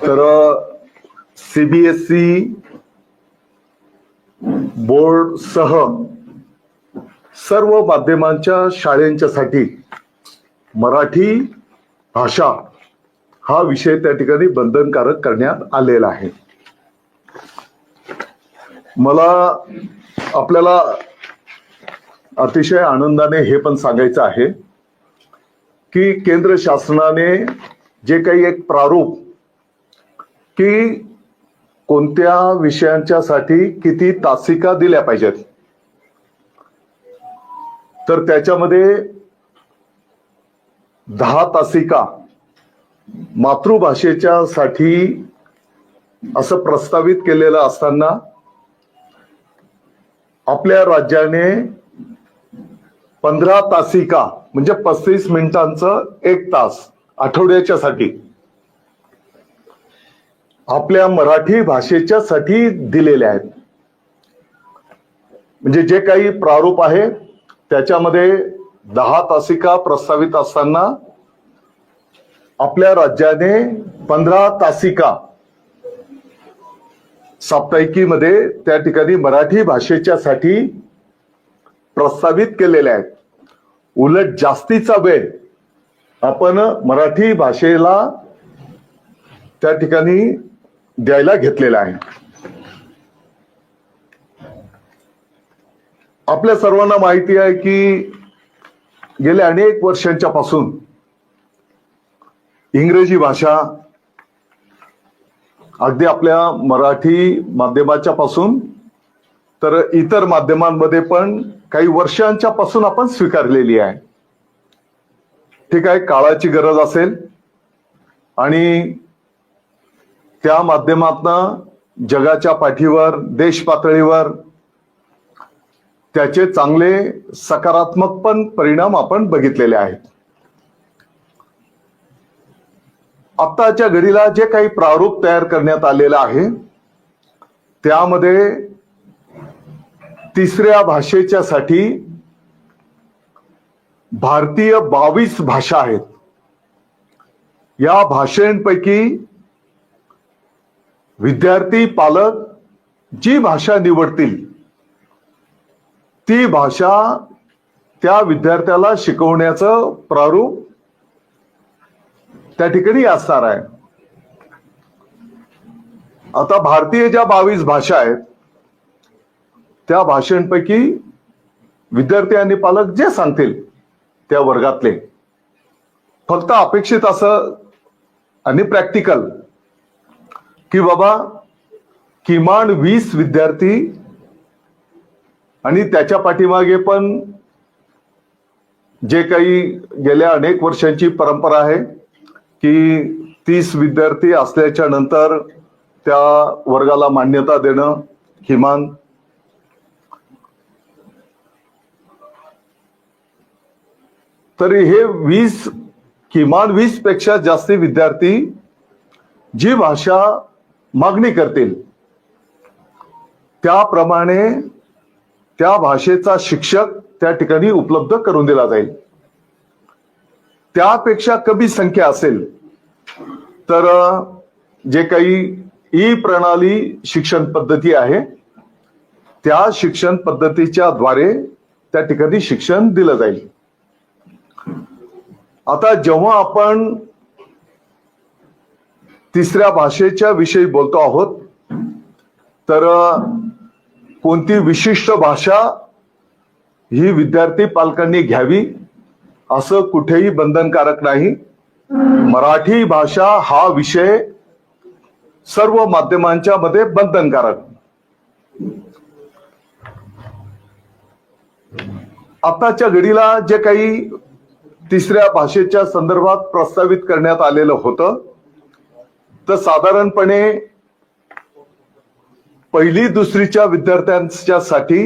तर CBSE board सह सर्व माध्यमांच्या शाळांच्यासाठी मराठी भाषा हा विषय त्या ठिकाणी बंधनकारक करण्यात आलेला आहे. मला आपल्याला अतिशय आनंदाने हे पण सांगायचं आहे की केंद्र शासनाने जे काही एक प्रारूप की कोणत्या विषयांच्या साठी किती तासिका दिल्या पाहिजेत, तर त्याच्यामध्ये 10 तासिका मातृभाषेच्या साठी असं प्रस्तावित केलेलं असताना आपल्या राज्याने 15 तासिका म्हणजे 35 मिनिटांचं 1 तास आठवड्याच्या साठी आपल्या मराठी भाषेच्या साठी दिलेले आहेत. म्हणजे जे काही प्रारूप आहे त्याच्यामध्ये 10 तासिका प्रस्तावित असताना आपल्या राज्याने 15 तासिका साप्ताहिकीमध्ये त्या ठिकाणी मराठी भाषेच्या साठी प्रस्तावित केलेले आहेत. उलट जास्तीचा वेळ आपण मराठी भाषेला त्या ठिकाणी द्यायला घेतलेला आहे. आपल्या सर्वांना माहिती आहे की गेल्या अनेक वर्षांच्या पासून इंग्रजी भाषा अगदी आपल्या मराठी माध्यमाच्या पासून तर इतर माध्यमांमध्ये पण काही वर्षांच्या पासून आपण स्वीकारलेली आहे. ठीक आहे, काळाची गरज असेल आणि त्या माध्यमातनं जगाच्या पाठीवर देश पातळीवर त्याचे चांगले सकारात्मक पण परिणाम आपण बघितलेले आहेत. आत्ताच्या घडीला जे काही प्रारूप तयार करण्यात आलेलं आहे त्यामध्ये तिसऱ्या भाषेच्या साठी भारतीय 22 भाषा आहेत. या भाषांपैकी विद्यार्थी पालक जी भाषा निवडतील ती भाषा त्या विद्यार्थ्याला शिकवण्याचं प्रारूप त्या ठिकाणी असणार आहे. आता भारतीय ज्या 22 भाषा आहेत त्या भाषांपैकी विद्यार्थी आणि पालक जे सांगतील त्या वर्गातले फक्त अपेक्षित असं आणि प्रॅक्टिकल की बाबा किमान 20 विद्यार्थी आणि त्याच्या पाठीमागे पण जे काही गेल्या अनेक वर्षांची परंपरा आहे की 30 विद्यार्थी असल्याच्या नंतर त्या वर्गाला मान्यता देणं किमान. तरी हे 20 किमान 20 पेक्षा जास्त विद्यार्थी जी भाषा मागणी करतील त्याप्रमाणे त्या भाषेचा शिक्षक त्या ठिकाणी उपलब्ध करून दिला जाईल. त्यापेक्षा कमी संख्या असेल तर जे काही ई प्रणाली शिक्षण पद्धती आहे त्या शिक्षण पद्धतीच्या द्वारे त्या ठिकाणी शिक्षण दिलं जाईल. आता जेव्हा आपण तिसऱ्या भाषेच्या विषयी बोलतो आहोत तर कोणती विशिष्ट भाषा ही विद्यार्थी पालकांनी घ्यावी असं कुठेही बंधनकारक नाही. मराठी भाषा हा विषय सर्व माध्यमांच्या मध्ये बंधनकारक. आताच्या घडीला जे काही तिसऱ्या भाषेच्या संदर्भात प्रस्तावित करण्यात आलेलं होतं तर साधारणपणे पहिली दुसरीच्या विद्यार्थ्यांच्या साठी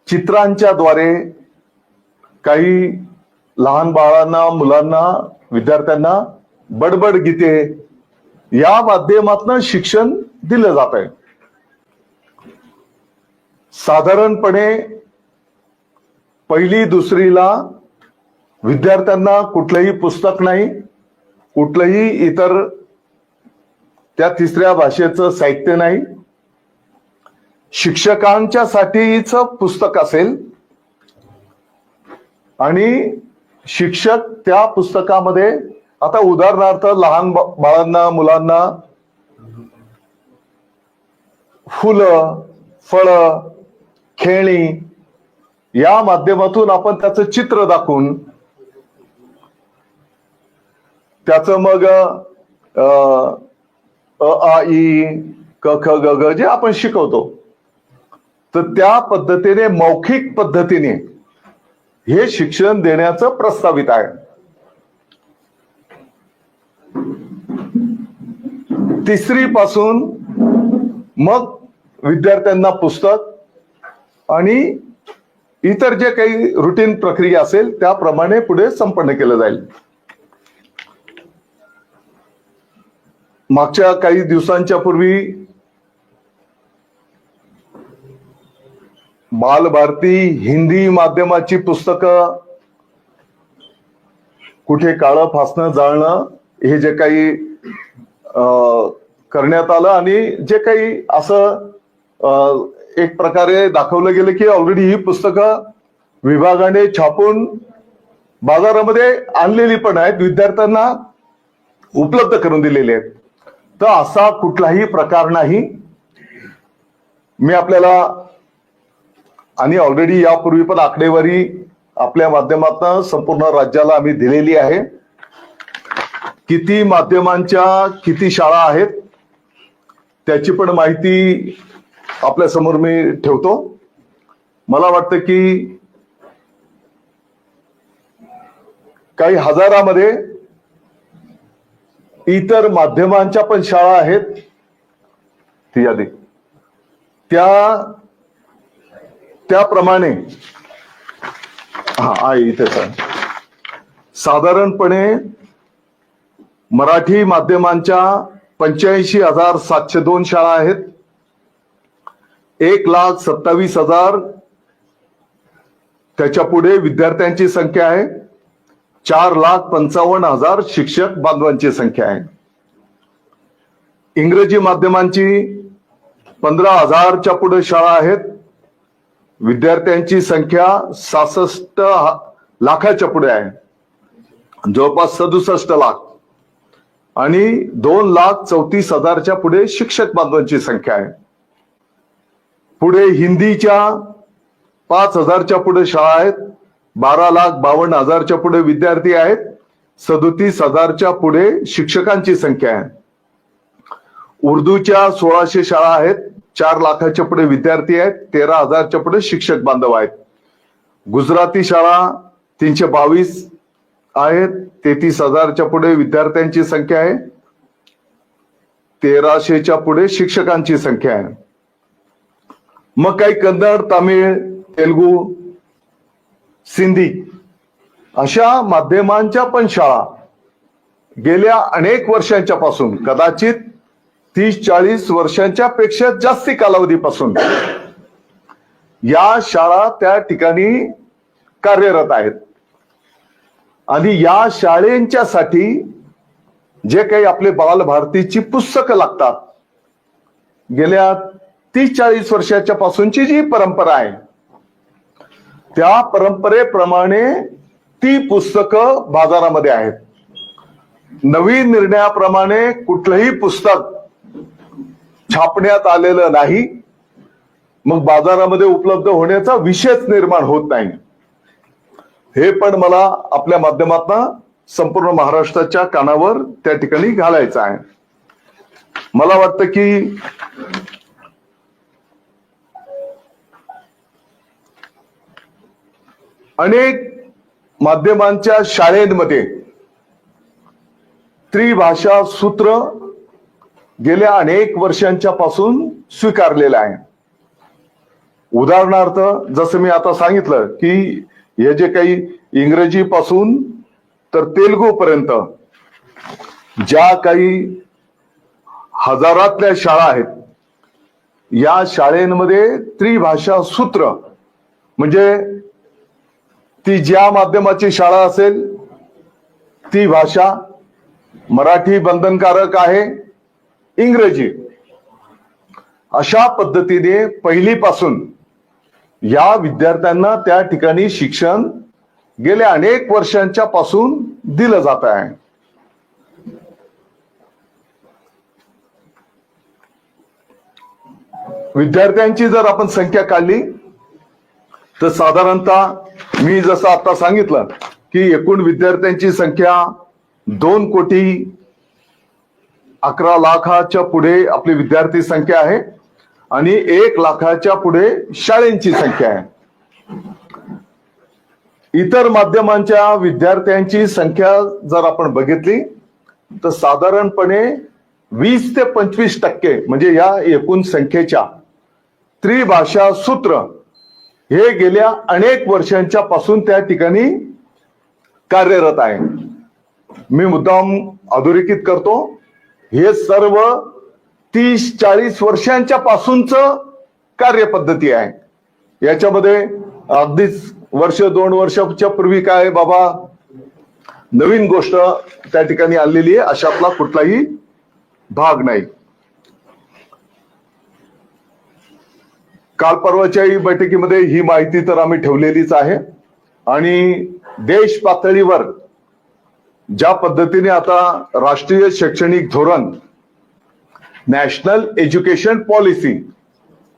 चित्रांच्या द्वारे काही लहान बाळांना मुलांना विद्यार्थ्यांना बडबड गीते या माध्यमातून शिक्षण दिलं जात आहे. साधारणपणे पहिली दुसरीला विद्यार्थ्यांना कुठलंही पुस्तक नाही, कुठलंही इतर त्या तिसऱ्या भाषेचं साहित्य नाही. शिक्षकांच्या साठीच पुस्तक असेल आणि शिक्षक त्या पुस्तकामध्ये, आता उदाहरणार्थ लहान बाळांना, मुलांना फुलं, फळं, खेळणी या माध्यमातून आपण त्याचं चित्र दाखवून त्याचं मग अ आ इ क ख ग घ जे आपण शिकवतो, तर त्या पद्धतीने मौखिक पद्धतीने हे शिक्षण देण्याचं प्रस्तावित आहे. तिसरी पासून मग विद्यार्थ्यांना पुस्तक आणि इतर जे काही रुटीन प्रक्रिया असेल त्याप्रमाणे पुढे संपन्न केलं जाईल. मागच्या काही दिवसांच्या पूर्वी बालभारती हिंदी माध्यमाची पुस्तकं कुठे काळं फासणं, जाळणं हे जे काही करण्यात आलं आणि जे काही असं एक प्रकारे दाखवलं गेलं की ऑलरेडी ही पुस्तकं विभागाने छापून बाजारामध्ये आणलेली पण आहेत, विद्यार्थ्यांना उपलब्ध करून दिलेले आहेत. तर असा कुठलाही प्रकार नाही. मी आपल्याला आणि ऑलरेडी यापूर्वी पण आकडेवारी आपल्या माध्यमातून संपूर्ण राज्याला आम्ही दिलेली आहे. किती माध्यमांच्या किती शाळा आहेत त्याची पण माहिती आपल्या समोर मी ठेवतो. मला वाटतं की काही हजारामध्ये इतर माध्यमांच्या पण शाळा आहेत. ती यादी त्याप्रमाणे आहे इथेच आहे. साधारणपणे मराठी माध्यमांच्या 85,702 शाळा आहेत. 1,27,000 त्याच्या पुढे विद्यार्थ्यांची संख्या आहे. 4,55,000 शिक्षक बांधवांची संख्या आहे. इंग्रजी माध्यमांची 15,000च्या पुढे शाळा आहेत. विद्यार्थ्यांची संख्या 66 लाखाच्या पुढे आहे, जवळपास 67 लाख. आणि 2,34,000च्या पुढे शिक्षक बांधवांची संख्या आहे. पुढे हिंदीच्या 5,000च्या पुढे शाळा आहेत. 12,52,000च्या पुढे विद्यार्थी आहेत. 37,000च्या पुढे शिक्षकांची संख्या आहे. उर्दूच्या 1,600 शाळा आहेत. 4 लाखाच्या पुढे विद्यार्थी आहेत. 13,000च्या पुढे शिक्षक बांधव आहेत. गुजराती शाळा 322 आहेत. 33,000च्या पुढे विद्यार्थ्यांची संख्या आहे. 1,300च्या पुढे शिक्षकांची संख्या आहे. मग काही कन्नड, तामिळ, तेलुगू, सिंधी अशा माध्यमांच्या पण शाळा गेल्या अनेक वर्षांच्या पासून, कदाचित 30-40 वर्षांच्या पेक्षा जास्ती कालावधीपासून या शाळा त्या ठिकाणी कार्यरत आहेत. आणि या शाळेंच्यासाठी जे काही आपले बालभारतीची पुस्तकं लागतात, गेल्या 30-40 वर्षाच्या पासूनची जी परंपरा आहे त्या परंपरेप्रमाणे ती पुस्तकं बाजारामध्ये आहेत. नवीन निर्णयाप्रमाणे कुठलंही पुस्तक छापण्यात आलेलं नाही, मग बाजारामध्ये उपलब्ध होण्याचा विषयच निर्माण होत नाही. हे पण मला आपल्या माध्यमातून संपूर्ण महाराष्ट्राच्या कानावर त्या ठिकाणी घालायचं आहे. मला वाटतं की अनेक माध्यमांच्या शाळेंमध्ये त्रिभाषा सूत्र गेल्या अनेक वर्षांच्या पासून स्वीकारलेलं आहे. उदाहरणार्थ जसं मी आता सांगितलं की हे जे काही इंग्रजी पासून तर तेलुगू पर्यंत ज्या काही हजारातल्या शाळा आहेत, या शाळेंमध्ये त्रिभाषा सूत्र म्हणजे ती ज्या माध्यमाची शाळा असेल ती भाषा, मराठी बंधनकारक आहे, इंग्रजी, अशा पद्धतीने पहिलीपासून या विद्यार्थ्यांना त्या ठिकाणी शिक्षण गेल्या अनेक वर्षांच्या पासून दिलं जात आहे. विद्यार्थ्यांची जर आपण संख्या काढली तर साधारणतः मी जसं आता सांगितलं की एकूण विद्यार्थ्यांची संख्या 2,11,00,000च्या पुढे आपली विद्यार्थी संख्या आहे आणि 1,00,000च्या पुढे शाळेंची संख्या आहे. इतर माध्यमांच्या विद्यार्थ्यांची संख्या जर आपण बघितली तर साधारणपणे 20 ते 25% म्हणजे या एकूण संख्येच्या त्रिभाषा सूत्र हे गेल्या अनेक वर्षांच्या पासून त्या ठिकाणी कार्यरत आहे. मी मुद्दाम अधोरेखित करतो, हे सर्व 30-40 वर्षांच्या पासूनच कार्यपद्धती आहे. याच्यामध्ये अगदीच वर्ष 2 वर्षाच्या पूर्वी काय बाबा नवीन गोष्ट त्या ठिकाणी आलेली आहे अशातला कुठलाही भाग नाही. काल परवाच्याही बैठकीमध्ये ही माहिती तर आम्ही ठेवलेलीच आहे आणि देश पातळीवर ज्या पद्धतीने आता राष्ट्रीय शैक्षणिक धोरण, नॅशनल एज्युकेशन पॉलिसी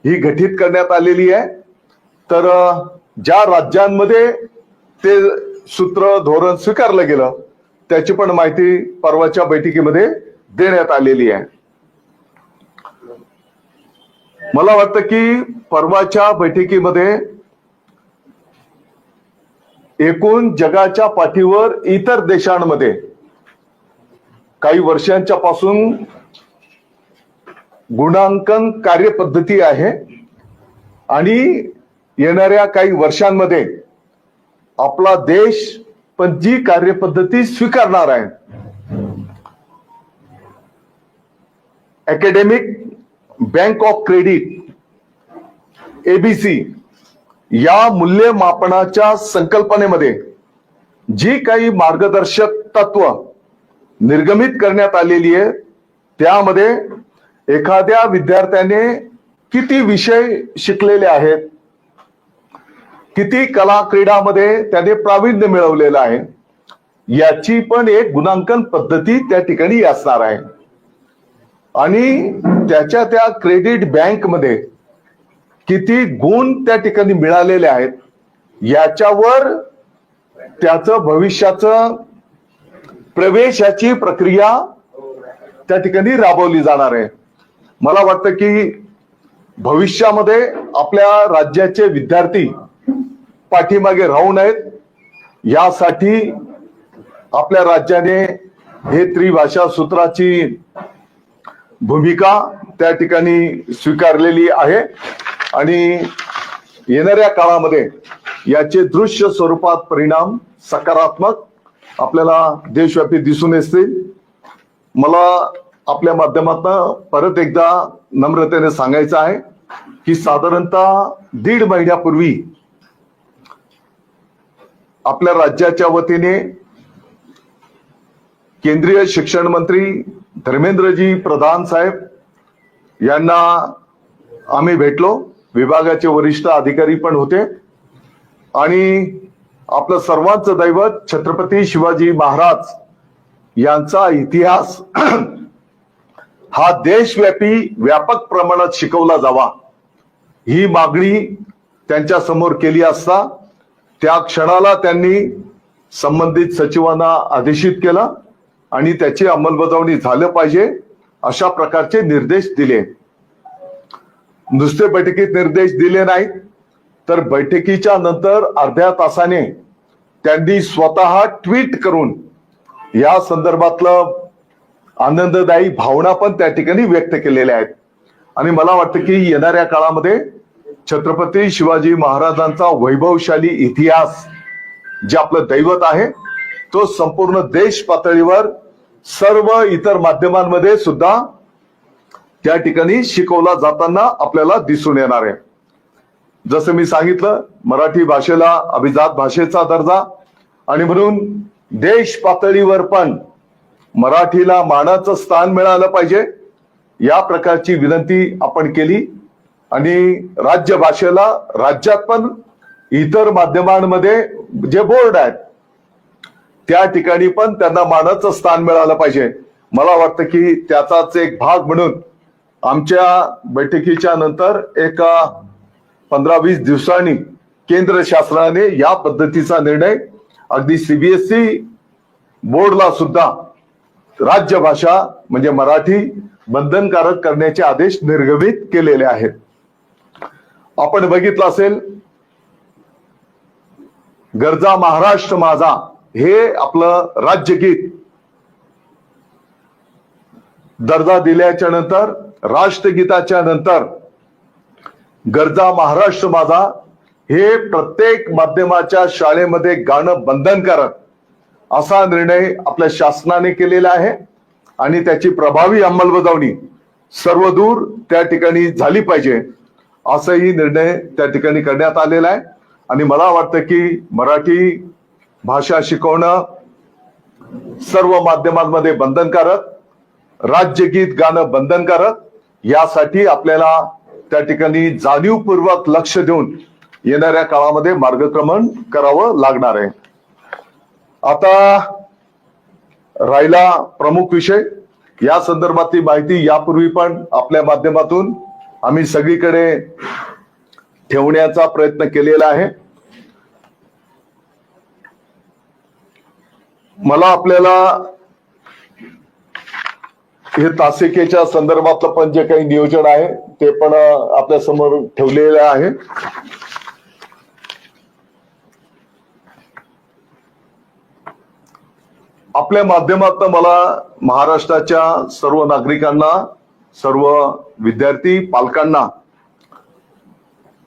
ही गठीत करण्यात आलेली आहे, तर ज्या राज्यांमध्ये ते सूत्र धोरण स्वीकारलं गेलं त्याची पण माहिती परवाच्या बैठकीमध्ये देण्यात आलेली आहे. मला वाटतं की परवाच्या बैठकीमध्ये एकूण जगाच्या पाठीवर इतर देशांमध्ये काही वर्षांच्या पासून गुणांकन कार्यपद्धती आहे आणि येणाऱ्या काही वर्षांमध्ये आपला देश पण जी कार्यपद्धती स्वीकारणार आहे, academic bank of credit ABC या मूल्यमापनाच्या संकल्पनेमध्ये जी काही मार्गदर्शक तत्व निर्गमित करण्यात आलेली आहे त्यामध्ये एखाद्या विद्यार्थ्याने किती विषय शिकलेले आहेत, किती कला क्रीडामध्ये त्याने प्रावीण्य मिळवलेलं आहे याची पण एक गुणांकन पद्धती त्या ठिकाणी असणार आहे आणि त्याच्या त्या क्रेडिट बँक मध्ये किती गुण त्या ठिकाणी मिळालेले आहेत याच्यावर त्याचं भविष्याचं प्रवेशाची प्रक्रिया त्या ठिकाणी राबवली जाणार आहे. मला वाटतं की भविष्यामध्ये आपल्या राज्याचे विद्यार्थी पाठीमागे राहू नयेत यासाठी आपल्या राज्याने हे त्रिभाषा सूत्राची भूमिका त्या ठिकाणी स्वीकारलेली आहे आणि येणाऱ्या काळामध्ये याचे दृश्य स्वरूपात परिणाम सकारात्मक आपल्याला देशव्यापी दिसून येतील. मला आपल्या माध्यमातून परत एकदा नम्रतेने सांगायचं आहे की साधारणतः 1.5 महिन्यापूर्वी आपल्या राज्याच्या वतीने केंद्रीय शिक्षण मंत्री धर्मेंद्रजी प्रधान साहेब यांना आम्ही भेटलो. विभागाचे वरिष्ठ अधिकारी पण होते आणि आपलं सर्वांचं दैवत छत्रपती शिवाजी महाराज यांचा इतिहास हा देशव्यापी व्यापक प्रमाणात शिकवला जावा ही मागणी त्यांच्या समोर केली असता त्या क्षणाला त्यांनी संबंधित सचिवांना आदेशित केलं आणि त्याची अंमलबजावणी झालं पाहिजे अशा प्रकारचे निर्देश दिले. नुसते बैठकीत निर्देश दिले नाहीत तर बैठकीच्या नंतर अर्ध्या तासाने त्यांनी स्वतः ट्विट करून या संदर्भातलं आनंददायी भावना पण त्या ठिकाणी व्यक्त केलेल्या आहेत आणि मला वाटतं की येणाऱ्या काळामध्ये छत्रपती शिवाजी महाराजांचा वैभवशाली इतिहास जे आपलं दैवत आहे तो संपूर्ण देश पातळीवर सर्व इतर माध्यमांमध्ये सुद्धा त्या ठिकाणी शिकवला जाताना आपल्याला दिसून येणार आहे. जसं मी सांगितलं, मराठी भाषेला अभिजात भाषेचा दर्जा, आणि म्हणून देश पातळीवर पण मराठीला मानाचं स्थान मिळालं पाहिजे, या प्रकारची विनंती आपण केली. आणि राज्य भाषेला राज्यात पण इतर माध्यमांमध्ये जे बोर्ड आहेत त्या ठिकाणी पण त्यांना मानाचं स्थान मिळालं पाहिजे. मला वाटतं की त्याचाच एक भाग म्हणून आमच्या बैठकीच्या नंतर एक 15-20 दिवसांनी केंद्र शासनाने या पद्धतीचा निर्णय अगदी सीबीएसई बोर्डला सुद्धा राज्य भाषा म्हणजे मराठी बंधनकारक करण्याचे आदेश निर्गमित केलेले आहेत. आपण बघितलं असेल, गरजा महाराष्ट्र माझा हे आपलं राज्यगीत दर्जा दिल्याच्या नंतर, राष्ट्रगीताच्या नंतर गरजा महाराष्ट्र माझा हे प्रत्येक माध्यमाच्या शाळेमध्ये गाणं बंधनकारक असा निर्णय आपल्या शासनाने केलेला आहे. आणि त्याची प्रभावी अंमलबजावणी सर्वदूर त्या ठिकाणी झाली पाहिजे, असाही निर्णय त्या ठिकाणी करण्यात आलेला आहे. आणि मला वाटतं की मराठी भाषा शिकवणं सर्व माध्यमांमध्ये बंधनकारक, राज्यगीत गाणं बंधनकारक, यासाठी आपल्याला त्या ठिकाणी जाणीवपूर्वक लक्ष देऊन येणाऱ्या काळामध्ये मार्गक्रमण करावं लागणार आहे. आता राहिला प्रमुख विषय, या संदर्भातली माहिती यापूर्वी पण आपल्या माध्यमातून आम्ही सगळीकडे ठेवण्याचा प्रयत्न केलेला आहे. मला आपल्याला हे तासिकेच्या संदर्भातलं पण जे काही नियोजन आहे ते पण आपल्या समोर ठेवलेलं आहे. आपल्या माध्यमातून मला महाराष्ट्राच्या सर्व नागरिकांना, सर्व विद्यार्थी पालकांना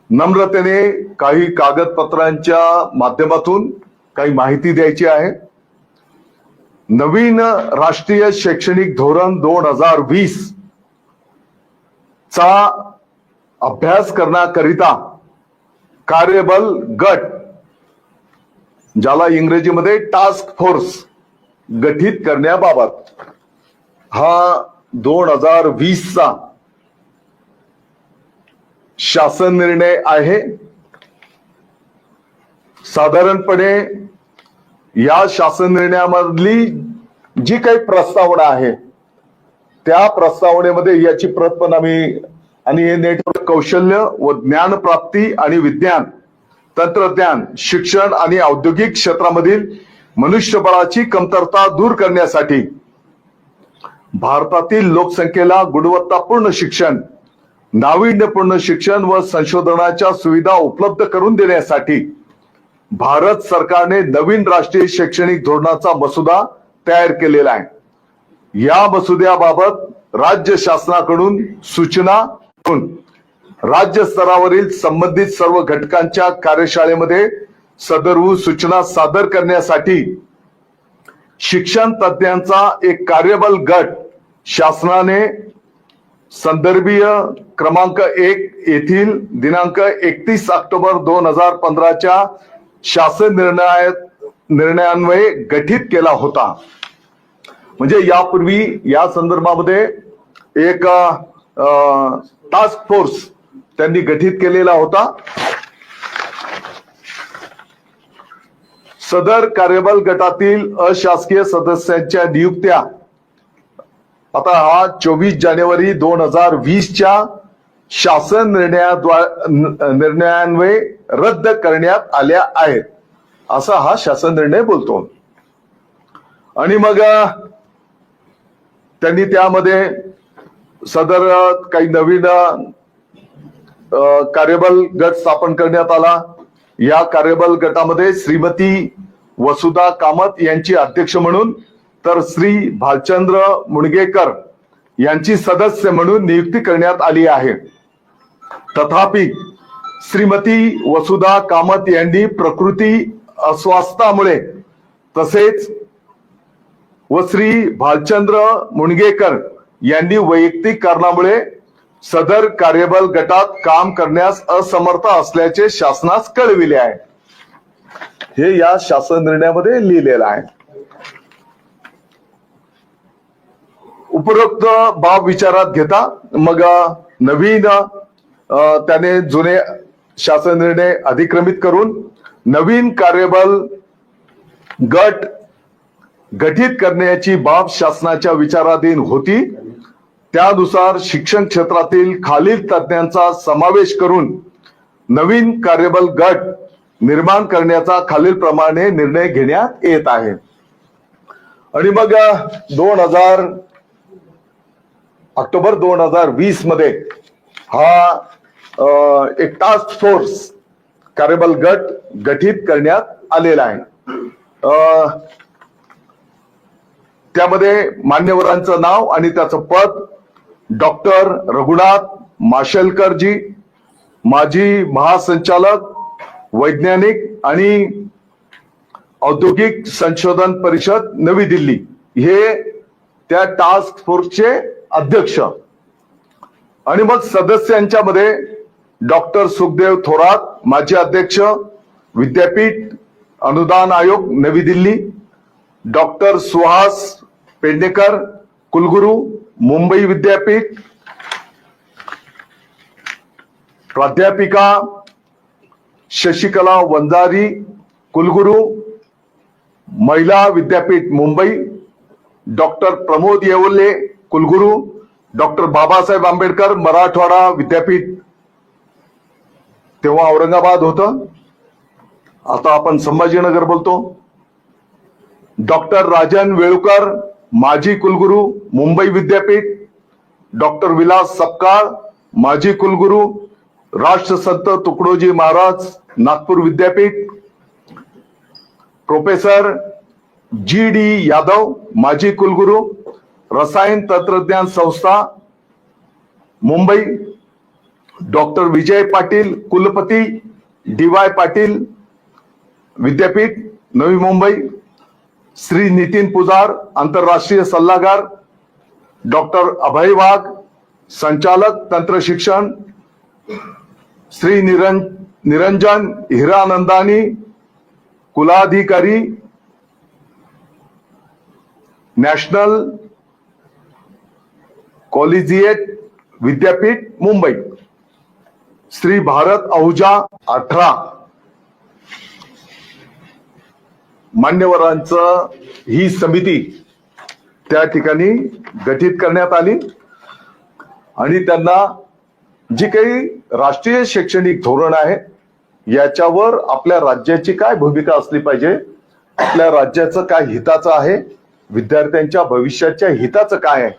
नम्रतेने काही कागदपत्रांच्या माध्यमातून काही माहिती द्यायची आहे. नवीन राष्ट्रीय शैक्षणिक धोरण 2020 चा अभ्यास करण्याकरिता कार्यबल गट, ज्याला इंग्रजीमध्ये टास्क फोर्स, गठीत करण्याबाबत हा 2020 चा शासन निर्णय आहे. साधारणपणे या शासन निर्णयामधली जी काही प्रस्तावना आहे त्या प्रस्तावनेमध्ये याची प्रत पण आम्ही, आणि हे नेटवर्क कौशल्य व ज्ञान प्राप्ती आणि विज्ञान, तंत्रज्ञान, शिक्षण आणि औद्योगिक क्षेत्रामधील मनुष्यबळाची कमतरता दूर करण्यासाठी भारतातील लोकसंख्येला गुणवत्तापूर्ण शिक्षण, नाविन्यपूर्ण शिक्षण व संशोधनाच्या सुविधा उपलब्ध करून देण्यासाठी भारत सरकारने नवीन राष्ट्रीय शैक्षणिक धोरणाचा मसुदा तयार केलेला आहे. या मसुद्याबाबत राज्य शासनाकडून सूचना करून राज्य स्तरावरील संबंधित सर्व घटकांच्या कार्यशाळेमध्ये सदर्भ सूचना सादर करण्यासाठी शिक्षण तज्ञांचा एक कार्यबल गट शासनाने संदर्भीय क्रमांक 1 येथील दिनांक 31 ऑक्टोबर 2015 शासन निर्णयान्वये गठीत केला होता. म्हणजे यापूर्वी या संदर्भामध्ये एक टास्क फोर्स त्यांनी गठीत केलेला होता. सदर कार्यबल गटातील अशासकीय सदस्यांच्या नियुक्त्या आता हा 24 जानेवारी 2020 च्या शासन निर्णयान्वये रद्द करण्यात आल्या आहेत, असा हा शासन निर्णय बोलतो. आणि मग त्यांनी त्यामध्ये सदर काही नवीन कार्यबल गट स्थापन करण्यात आला. या कार्यबल गटामध्ये श्रीमती वसुधा कामत यांची अध्यक्ष म्हणून तर श्री भालचंद्र मुणगेकर यांची सदस्य म्हणून नियुक्ती करण्यात आली आहे. तथापि श्रीमती वसुधा कामत यांनी प्रकृती अस्वास्थ्यामुळे तसेच व श्री भालचंद्र मुणगेकर यांनी वैयक्तिक कारणामुळे सदर कार्यबल गटात काम करण्यास असमर्थ असल्याचे शासनास कळविले आहे. हे या शासन निर्णयामध्ये लिहिलेलं आहे. उपरोक्त बाब विचारात घेता मग नवीन त्याने जुने शासन निर्णय अधिक्रमित करून नवीन कार्यबल गट गठीत करण्याची बाब शासनाच्या विचाराधीन होती. त्यानुसार शिक्षण क्षेत्रातील खालील तज्ञांचा समावेश करून नवीन कार्यबल गट निर्माण करण्याचा खालील प्रमाणे निर्णय घेण्यात येत आहे. आणि मग ऑक्टोबर 2020 मध्ये हा एक टास्क फोर्स कार्यबल गट गठीत करण्यात आलेला आहे. त्यामध्ये मान्यवरांचं नाव आणि त्याचं पद: डॉक्टर रघुनाथ माशेलकरजी, माजी महासंचालक वैज्ञानिक आणि औद्योगिक संशोधन परिषद नवी दिल्ली, हे त्या टास्क फोर्सचे अध्यक्ष. आणि मग सदस्यांच्या मध्ये डॉक्टर सुखदेव थोरात, माजी अध्यक्ष विद्यापीठ अनुदान आयोग नवी दिल्ली, डॉक्टर सुहास पेडणेकर, कुलगुरू मुंबई विद्यापीठ, प्राध्यापिका शशिकला वंजारी, कुलगुरू महिला विद्यापीठ मुंबई, डॉक्टर प्रमोद येवले, कुलगुरू डॉक्टर बाबासाहेब आंबेडकर मराठवाडा विद्यापीठ, तेव्हा औरंगाबाद होतं, आता आपण संभाजीनगर बोलतो, डॉक्टर राजन वेळुकर, माजी कुलगुरू मुंबई विद्यापीठ, डॉक्टर विलास सपकाळ, माजी कुलगुरू राष्ट्रसंत तुकडोजी महाराज नागपूर विद्यापीठ, प्रोफेसर GD यादव, माजी कुलगुरू रसायन तंत्रज्ञान संस्था मुंबई, डॉक्टर विजय पाटील, कुलपती DY पाटील विद्यापीठ नवी मुंबई, श्री नितीन पुजार, आंतरराष्ट्रीय सल्लागार, डॉक्टर अभय वाघ, संचालक तंत्र शिक्षण, श्री निरंजन हिरानंदानी, कुलाधिकारी नॅशनल कॉलेजिएट विद्यापीठ मुंबई, श्री भारत आहूजा 18 मान्यवरांचं ही समिती त्या ठिकाणी गठीत करण्यात आली. आणि त्यांना जी काही राष्ट्रीय शैक्षणिक धोरण आहे याच्यावर आपल्या राज्याची काय भूमिका असली पाहिजे, आपल्या राज्याचं काय हिताचं आहे, विद्यार्थ्यांच्या भविष्याच्या हिताचं काय आहे,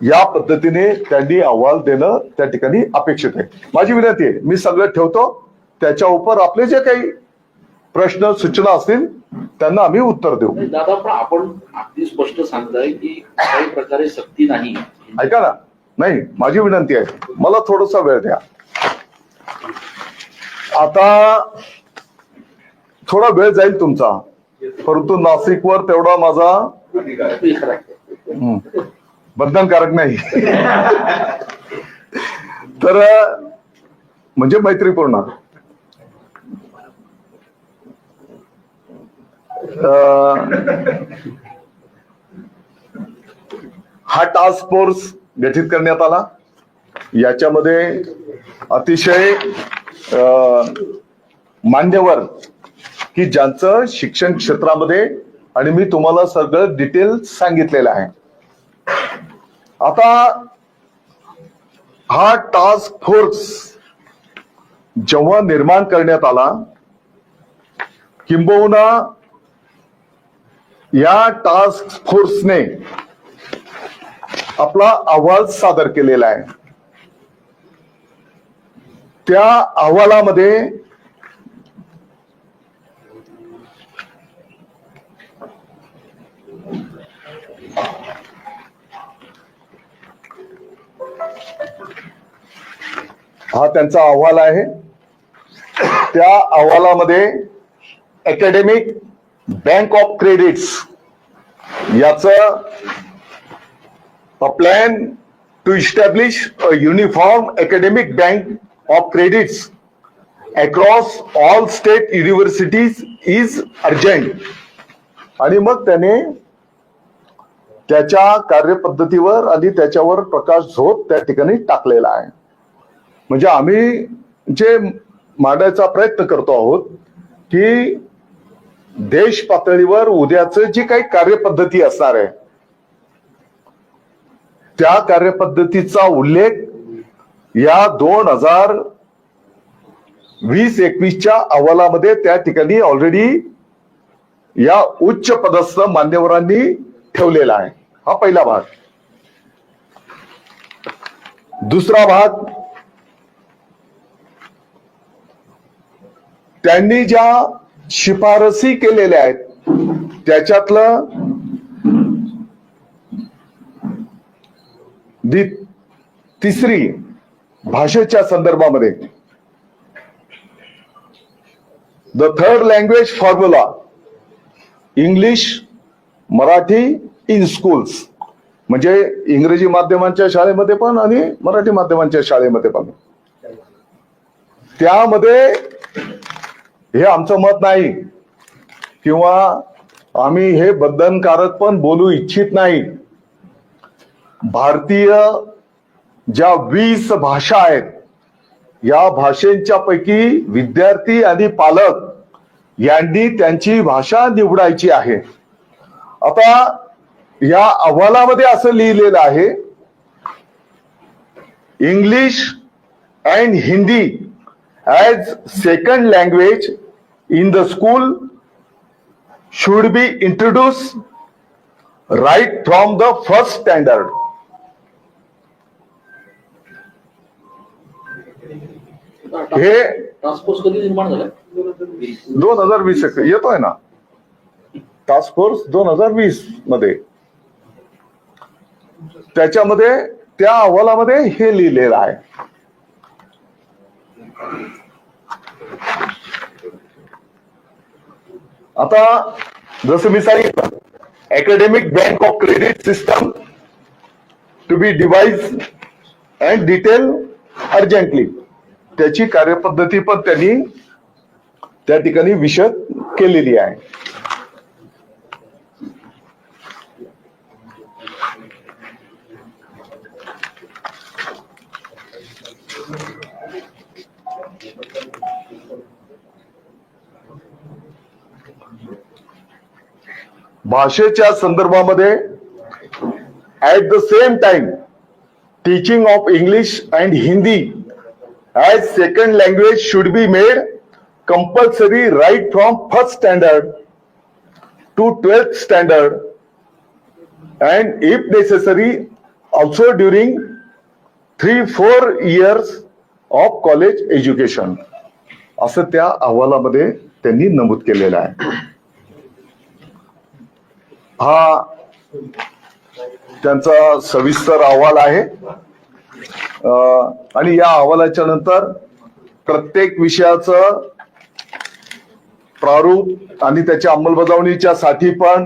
या पद्धतीने त्यांनी अहवाल देणं त्या ठिकाणी अपेक्षित आहे. माझी विनंती आहे, मी सगळं ठेवतो, त्याच्या उपर आपले जे काही प्रश्न सूचना असतील त्यांना आम्ही उत्तर देऊ. दादा, पण आपण अगदी स्पष्ट सांगताय की काही प्रकारे सक्ती नाही. ऐका ना, नाही, माझी विनंती आहे, मला थोडासा वेळ द्या. आता थोडा वेळ जाईल तुमचा, परंतु नाशिकवर तेवढा माझा बंधनकारक नाही. तर म्हणजे मैत्रीपूर्ण. हा टास्क फोर्स गठीत करण्यात आला. याच्यामध्ये अतिशय मान्यवर की ज्यांचं शिक्षण क्षेत्रामध्ये, आणि मी तुम्हाला सगळं डिटेल सांगितलेलं आहे. आता हा टास्क फोर्स जेव्हा निर्माण करण्यात आला, किंबहुना या टास्क फोर्सने आपला अहवाल सादर केलेला आहे. त्या अहवालामध्ये हा त्यांचा अहवाल आहे. त्या अहवालामध्ये अकॅडमिक बँक ऑफ क्रेडिट्स याचं plan to establish a uniform academic bank of credits across all state universities is urgent. आणि मग त्याने त्याच्या कार्यपद्धतीवर आणि त्याच्यावर प्रकाश झोत त्या ठिकाणी टाकलेला आहे. म्हणजे आम्ही जे मांडायचा प्रयत्न करतो आहोत की देश पातळीवर उद्याचं जी काही कार्यपद्धती असणार आहे त्या कार्यपद्धतीचा उल्लेख या 2020-21च्या अहवालामध्ये त्या ठिकाणी ऑलरेडी या उच्च पदस्थ मान्यवरांनी ठेवलेला आहे. हा पहिला भाग. दुसरा भाग, त्यांनी ज्या शिफारसी केलेल्या आहेत त्याच्यातलं तिसरी भाषेच्या संदर्भामध्ये the third language formula English Marathi in schools, म्हणजे इंग्रजी माध्यमांच्या शाळेमध्ये पण आणि मराठी माध्यमांच्या शाळेमध्ये पण. त्यामध्ये हे आमचं मत नाही किंवा आम्ही हे बंधनकारक पण बोलू इच्छित नाही. भारतीय ज्या 20 भाषा आहेत या भाषेच्या पैकी विद्यार्थी आणि पालक यांनी त्यांची भाषा निवडायची आहे. आता या अहवालामध्ये असं लिहिलेलं आहे, English and Hindi as second language in the school should be introduce right from the first standard. हे टास्क फोर्स कधी निर्माण झाला? 2020 येतोय ना टास्क फोर्स 2020 मध्ये. त्याच्यामध्ये त्या अहवालामध्ये हे लिहिलेलं आहे. आता जसं मी सांगितलं, academic bank of credit system to be devise and detail urgently, त्याची कार्यपद्धती पण त्यांनी त्या ठिकाणी विशद केलेली आहे. भाषेच्या संदर्भामध्ये at the same time teaching of English and Hindi as second language should be made compulsory right from first standard to 12th standard and if necessary also during 3-4 years of college education, असं त्या अहवालामध्ये त्यांनी नमूद केलेलं आहे. हा त्यांचा सविस्तर अहवाल आहे आणि या अहवालाच्या नंतर प्रत्येक विषयाचं प्रारूप आणि त्याच्या अंमलबजावणीच्या साठी पण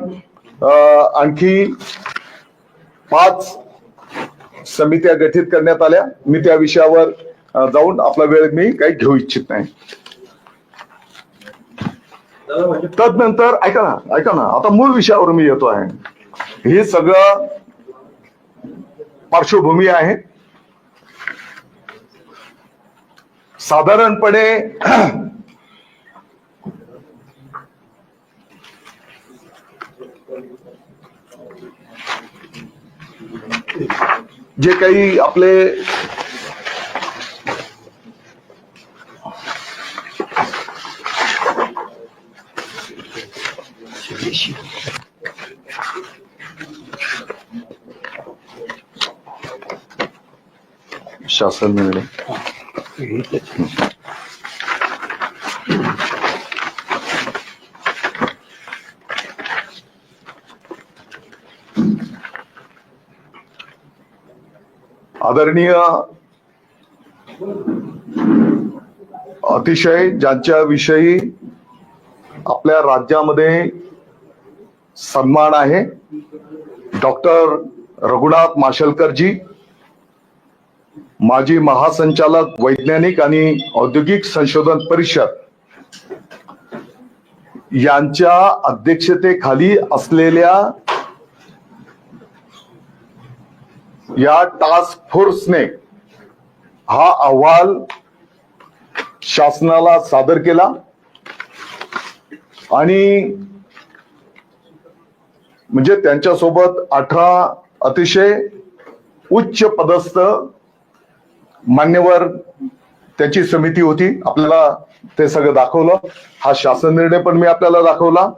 आणखी 5 समित्या गठीत करण्यात आल्या. मी त्या विषयावर जाऊन आपला वेळ मी काही घेऊ इच्छित नाही. तदनंतर ऐका ना आता मूळ विषयावर मी येतो आहे. हे सगळं पार्श्वभूमी आहे. साधारणपणे जे काही आपले शासन निर्णय आदरणीय अतिशय ज्यांच्या विषयी आपल्या राज्यामध्ये सन्मान आहे, डॉक्टर रघुनाथ माशेलकर जी, माजी महासंचालक वैज्ञानिक आणि औद्योगिक संशोधन परिषद यांच्या अध्यक्षतेखाली असलेल्या या टास्क फोर्सने हा अहवाल शासनाला सादर केला आणि म्हणजे त्यांच्यासोबत 18 अतिशय उच्च पदस्थ मान्यवर त्याची समिती होती. आपल्याला ते सगळं दाखवलं. हा शासन निर्णय पण मी आपल्याला दाखवला.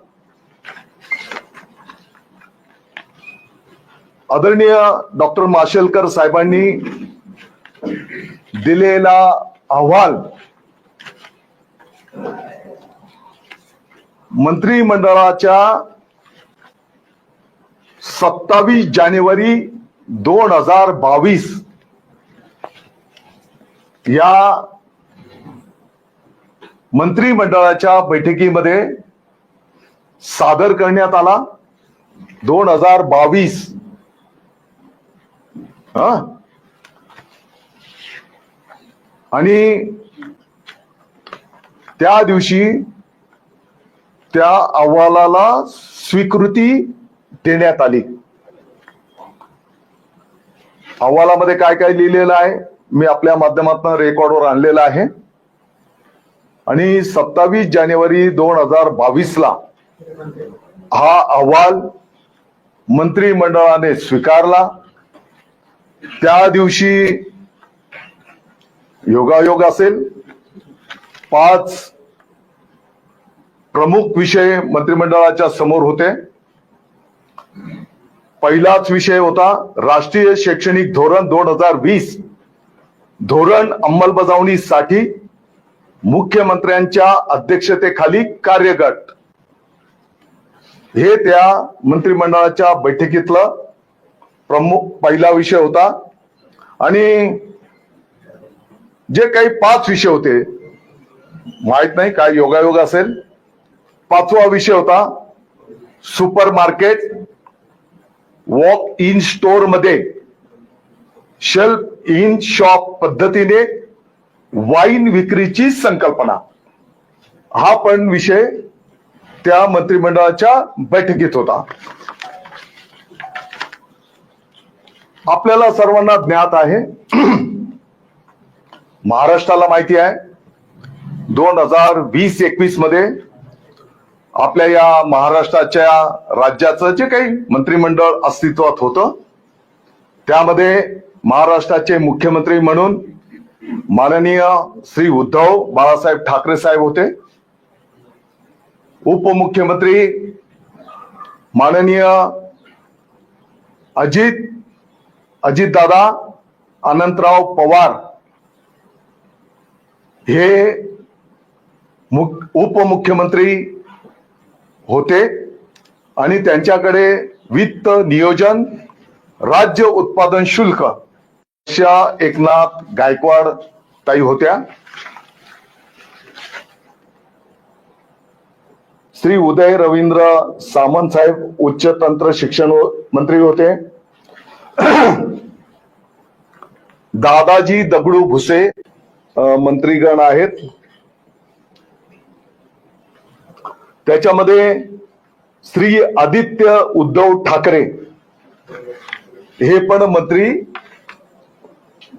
आदरणीय डॉक्टर माशेलकर साहेबांनी दिलेला अहवाल मंत्रिमंडळाच्या 27 जानेवारी 2022 या मंत्रिमंडळाच्या बैठकीमध्ये सादर करण्यात आला. 2022 आणि त्या दिवशी त्या अहवालाला स्वीकृती देण्यात आली. अहवालामध्ये काय काय लिहिलेलं आहे मी आपल्या माध्यमातून रेकॉर्डवर आणलेलं आहे. आणि 27 जानेवारी 2022 ला हा अहवाल मंत्रिमंडळाने स्वीकारला. त्या दिवशी योगायोग असेल 5 प्रमुख विषय मंत्रिमंडळाच्या समोर होते. पहिलाच विषय होता राष्ट्रीय शैक्षणिक धोरण 2020 धोरण अंमलबजावणीसाठी मुख्यमंत्र्यांच्या अध्यक्षतेखाली कार्यगट. हे त्या मंत्रिमंडळाच्या बैठकीतलं प्रमुख पहिला विषय होता. आणि जे काही 5 विषय होते माहित नाही काय योगायोग असेल. 5वा विषय होता super market walk in store मध्ये शेल्फ इन शॉप पद्धतीने वाईन विक्रीची संकल्पना. हा पण विषय त्या मंत्रिमंडळाच्या बैठकीत होता. आपल्याला सर्वांना ज्ञात आहे महाराष्ट्राला माहिती आहे 2020-21 मध्ये आपल्या या महाराष्ट्राच्या राज्याचं जे काही मंत्रिमंडळ अस्तित्वात होतं त्यामध्ये महाराष्ट्राचे मुख्यमंत्री म्हणून माननीय श्री उद्धव बाळासाहेब ठाकरे साहेब होते. उपमुख्यमंत्री माननीय अजितदादा अनंतराव पवार हे उपमुख्यमंत्री होते. आणि त्यांच्याकडे वित्त नियोजन राज्य उत्पादन शुल्क अशा एकनाथ गायकवाड ताई होत्या. श्री उदय रवींद्र सामंत साहेब उच्च तंत्र शिक्षण मंत्री होते. दादाजी दगडू भुसे मंत्रीगण आहेत. त्याच्यामध्ये श्री आदित्य उद्धव ठाकरे हे पण मंत्री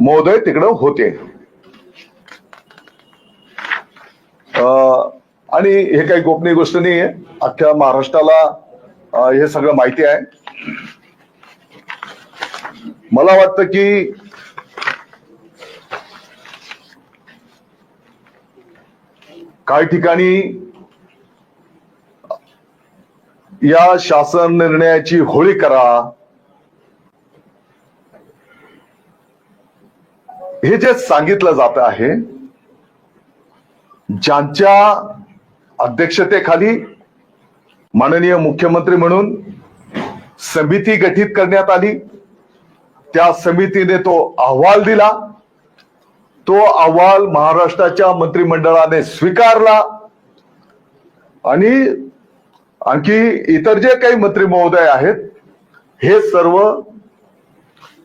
महोदय तिकडं होते. आणि हे काही गोपनीय गोष्ट नाही आहे. अख्ख्या महाराष्ट्राला हे सगळं माहिती आहे. मला वाटतं की काही ठिकाणी या शासन निर्णयाची होळी करा हे जे सांगितलं जात आहे ज्यांच्या अध्यक्षतेखाली माननीय मुख्यमंत्री म्हणून समिती गठीत करण्यात आली. त्या समितीने तो अहवाल दिला. तो अहवाल महाराष्ट्राच्या मंत्रिमंडळाने स्वीकारला. आणि आणखी इतर जे काही मंत्री महोदय आहेत हे सर्व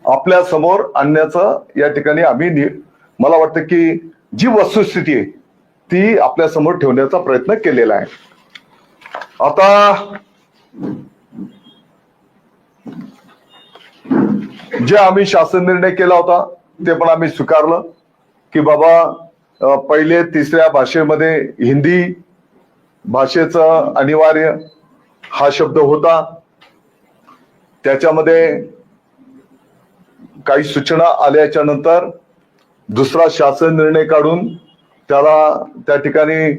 आपल्या समोर आणण्याचं या ठिकाणी आम्ही मला वाटतं की जी वस्तुस्थिती आहे ती आपल्या समोर ठेवण्याचा प्रयत्न केलेला आहे. आता जे आम्ही शासन निर्णय केला होता ते पण आम्ही स्वीकारलं की बाबा पहिले तिसऱ्या भाषेमध्ये हिंदी भाषेचं अनिवार्य हा शब्द होता. त्याच्यामध्ये काही सूचना आल्याच्या नंतर दुसरा शासन निर्णय काढून त्याला त्या ठिकाणी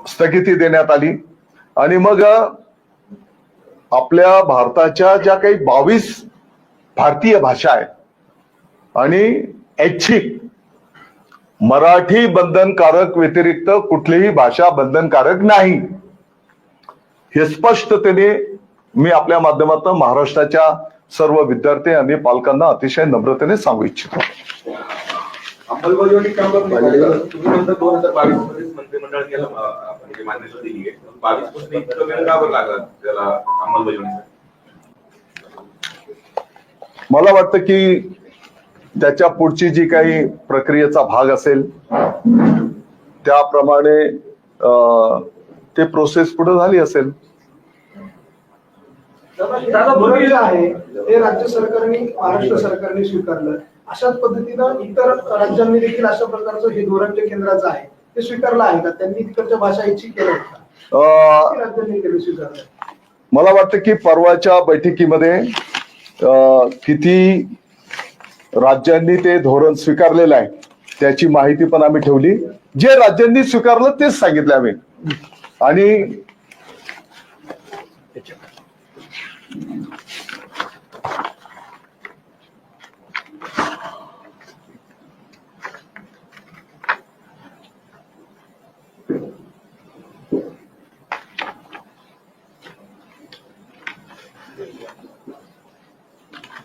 स्थगिती देण्यात आली आणि मग आपल्या भारताच्या ज्या काही 22 भारतीय भाषा आहेत आणि ऐच्छिक मराठी बंधनकारक व्यतिरिक्त कुठलीही भाषा बंधनकारक नाही हे स्पष्टतेने मी आपल्या माध्यमातून महाराष्ट्राच्या सर्व विद्यार्थी आणि पालकांना अतिशय नम्रतेने सांगू इच्छितो. अंमलबजावणी का बरं नाही झाली? तुम्ही म्हणता 2022 मध्येच मंत्रिमंडळ केलं म्हणजे मान्यता दिली आहे. 22 पासून इतकं वेळ का बरं लागला त्याला अंमलबजावणीसाठी? मला वाटतं की त्याच्या पुढची जी काही प्रक्रियेचा भाग असेल त्याप्रमाणे ते प्रोसेस पुढे झाली असेल. दादा धोरण जे आहे ते राज्य सरकारने महाराष्ट्र सरकारने स्वीकारलं. अशाच पद्धतीनं इतर राज्यांनी देखील अशा प्रकारचं हे धोरण जे केंद्राचं आहे ते स्वीकारलं आहे का? त्यांनी तिकडच्या भाषा इच्छित केल्या का? राज्यांनी केलं स्वीकारलं? मला वाटतं की परवाच्या बैठकीमध्ये किती राज्यांनी ते धोरण स्वीकारलेलं आहे त्याची माहिती पण आम्ही ठेवली. जे राज्यांनी स्वीकारलं तेच सांगितलं आम्ही. आणि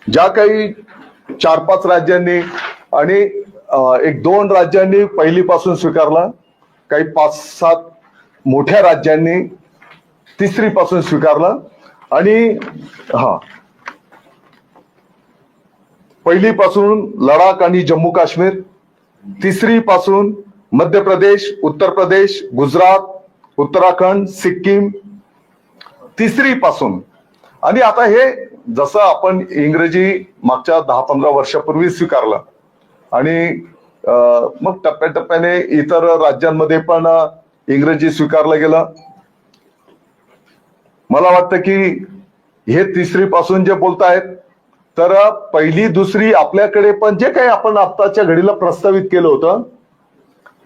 ज्या काही 4-5 राज्यांनी आणि 1-2 राज्यांनी पहिलीपासून स्वीकारला, काही 5-7 मोठ्या राज्यांनी तिसरी पासून स्वीकारला आणि पहिलीपासून लडाख आणि जम्मू काश्मीर, तिसरी पासून मध्य प्रदेश, उत्तर प्रदेश, गुजरात, उत्तराखंड, सिक्कीम, तिसरी पासून. आणि आता हे जसं आपण इंग्रजी मागच्या 10-15 वर्षापूर्वी स्वीकारलं आणि मग टप्प्याटप्प्याने इतर राज्यांमध्ये पण इंग्रजी स्वीकारलं गेलं. मला वाटतं की हे तिसरी पासून जे बोलतायत तर पहिली दुसरी आपल्याकडे पण जे काही आपण आत्ताच्या घडीला प्रस्तावित केलं होतं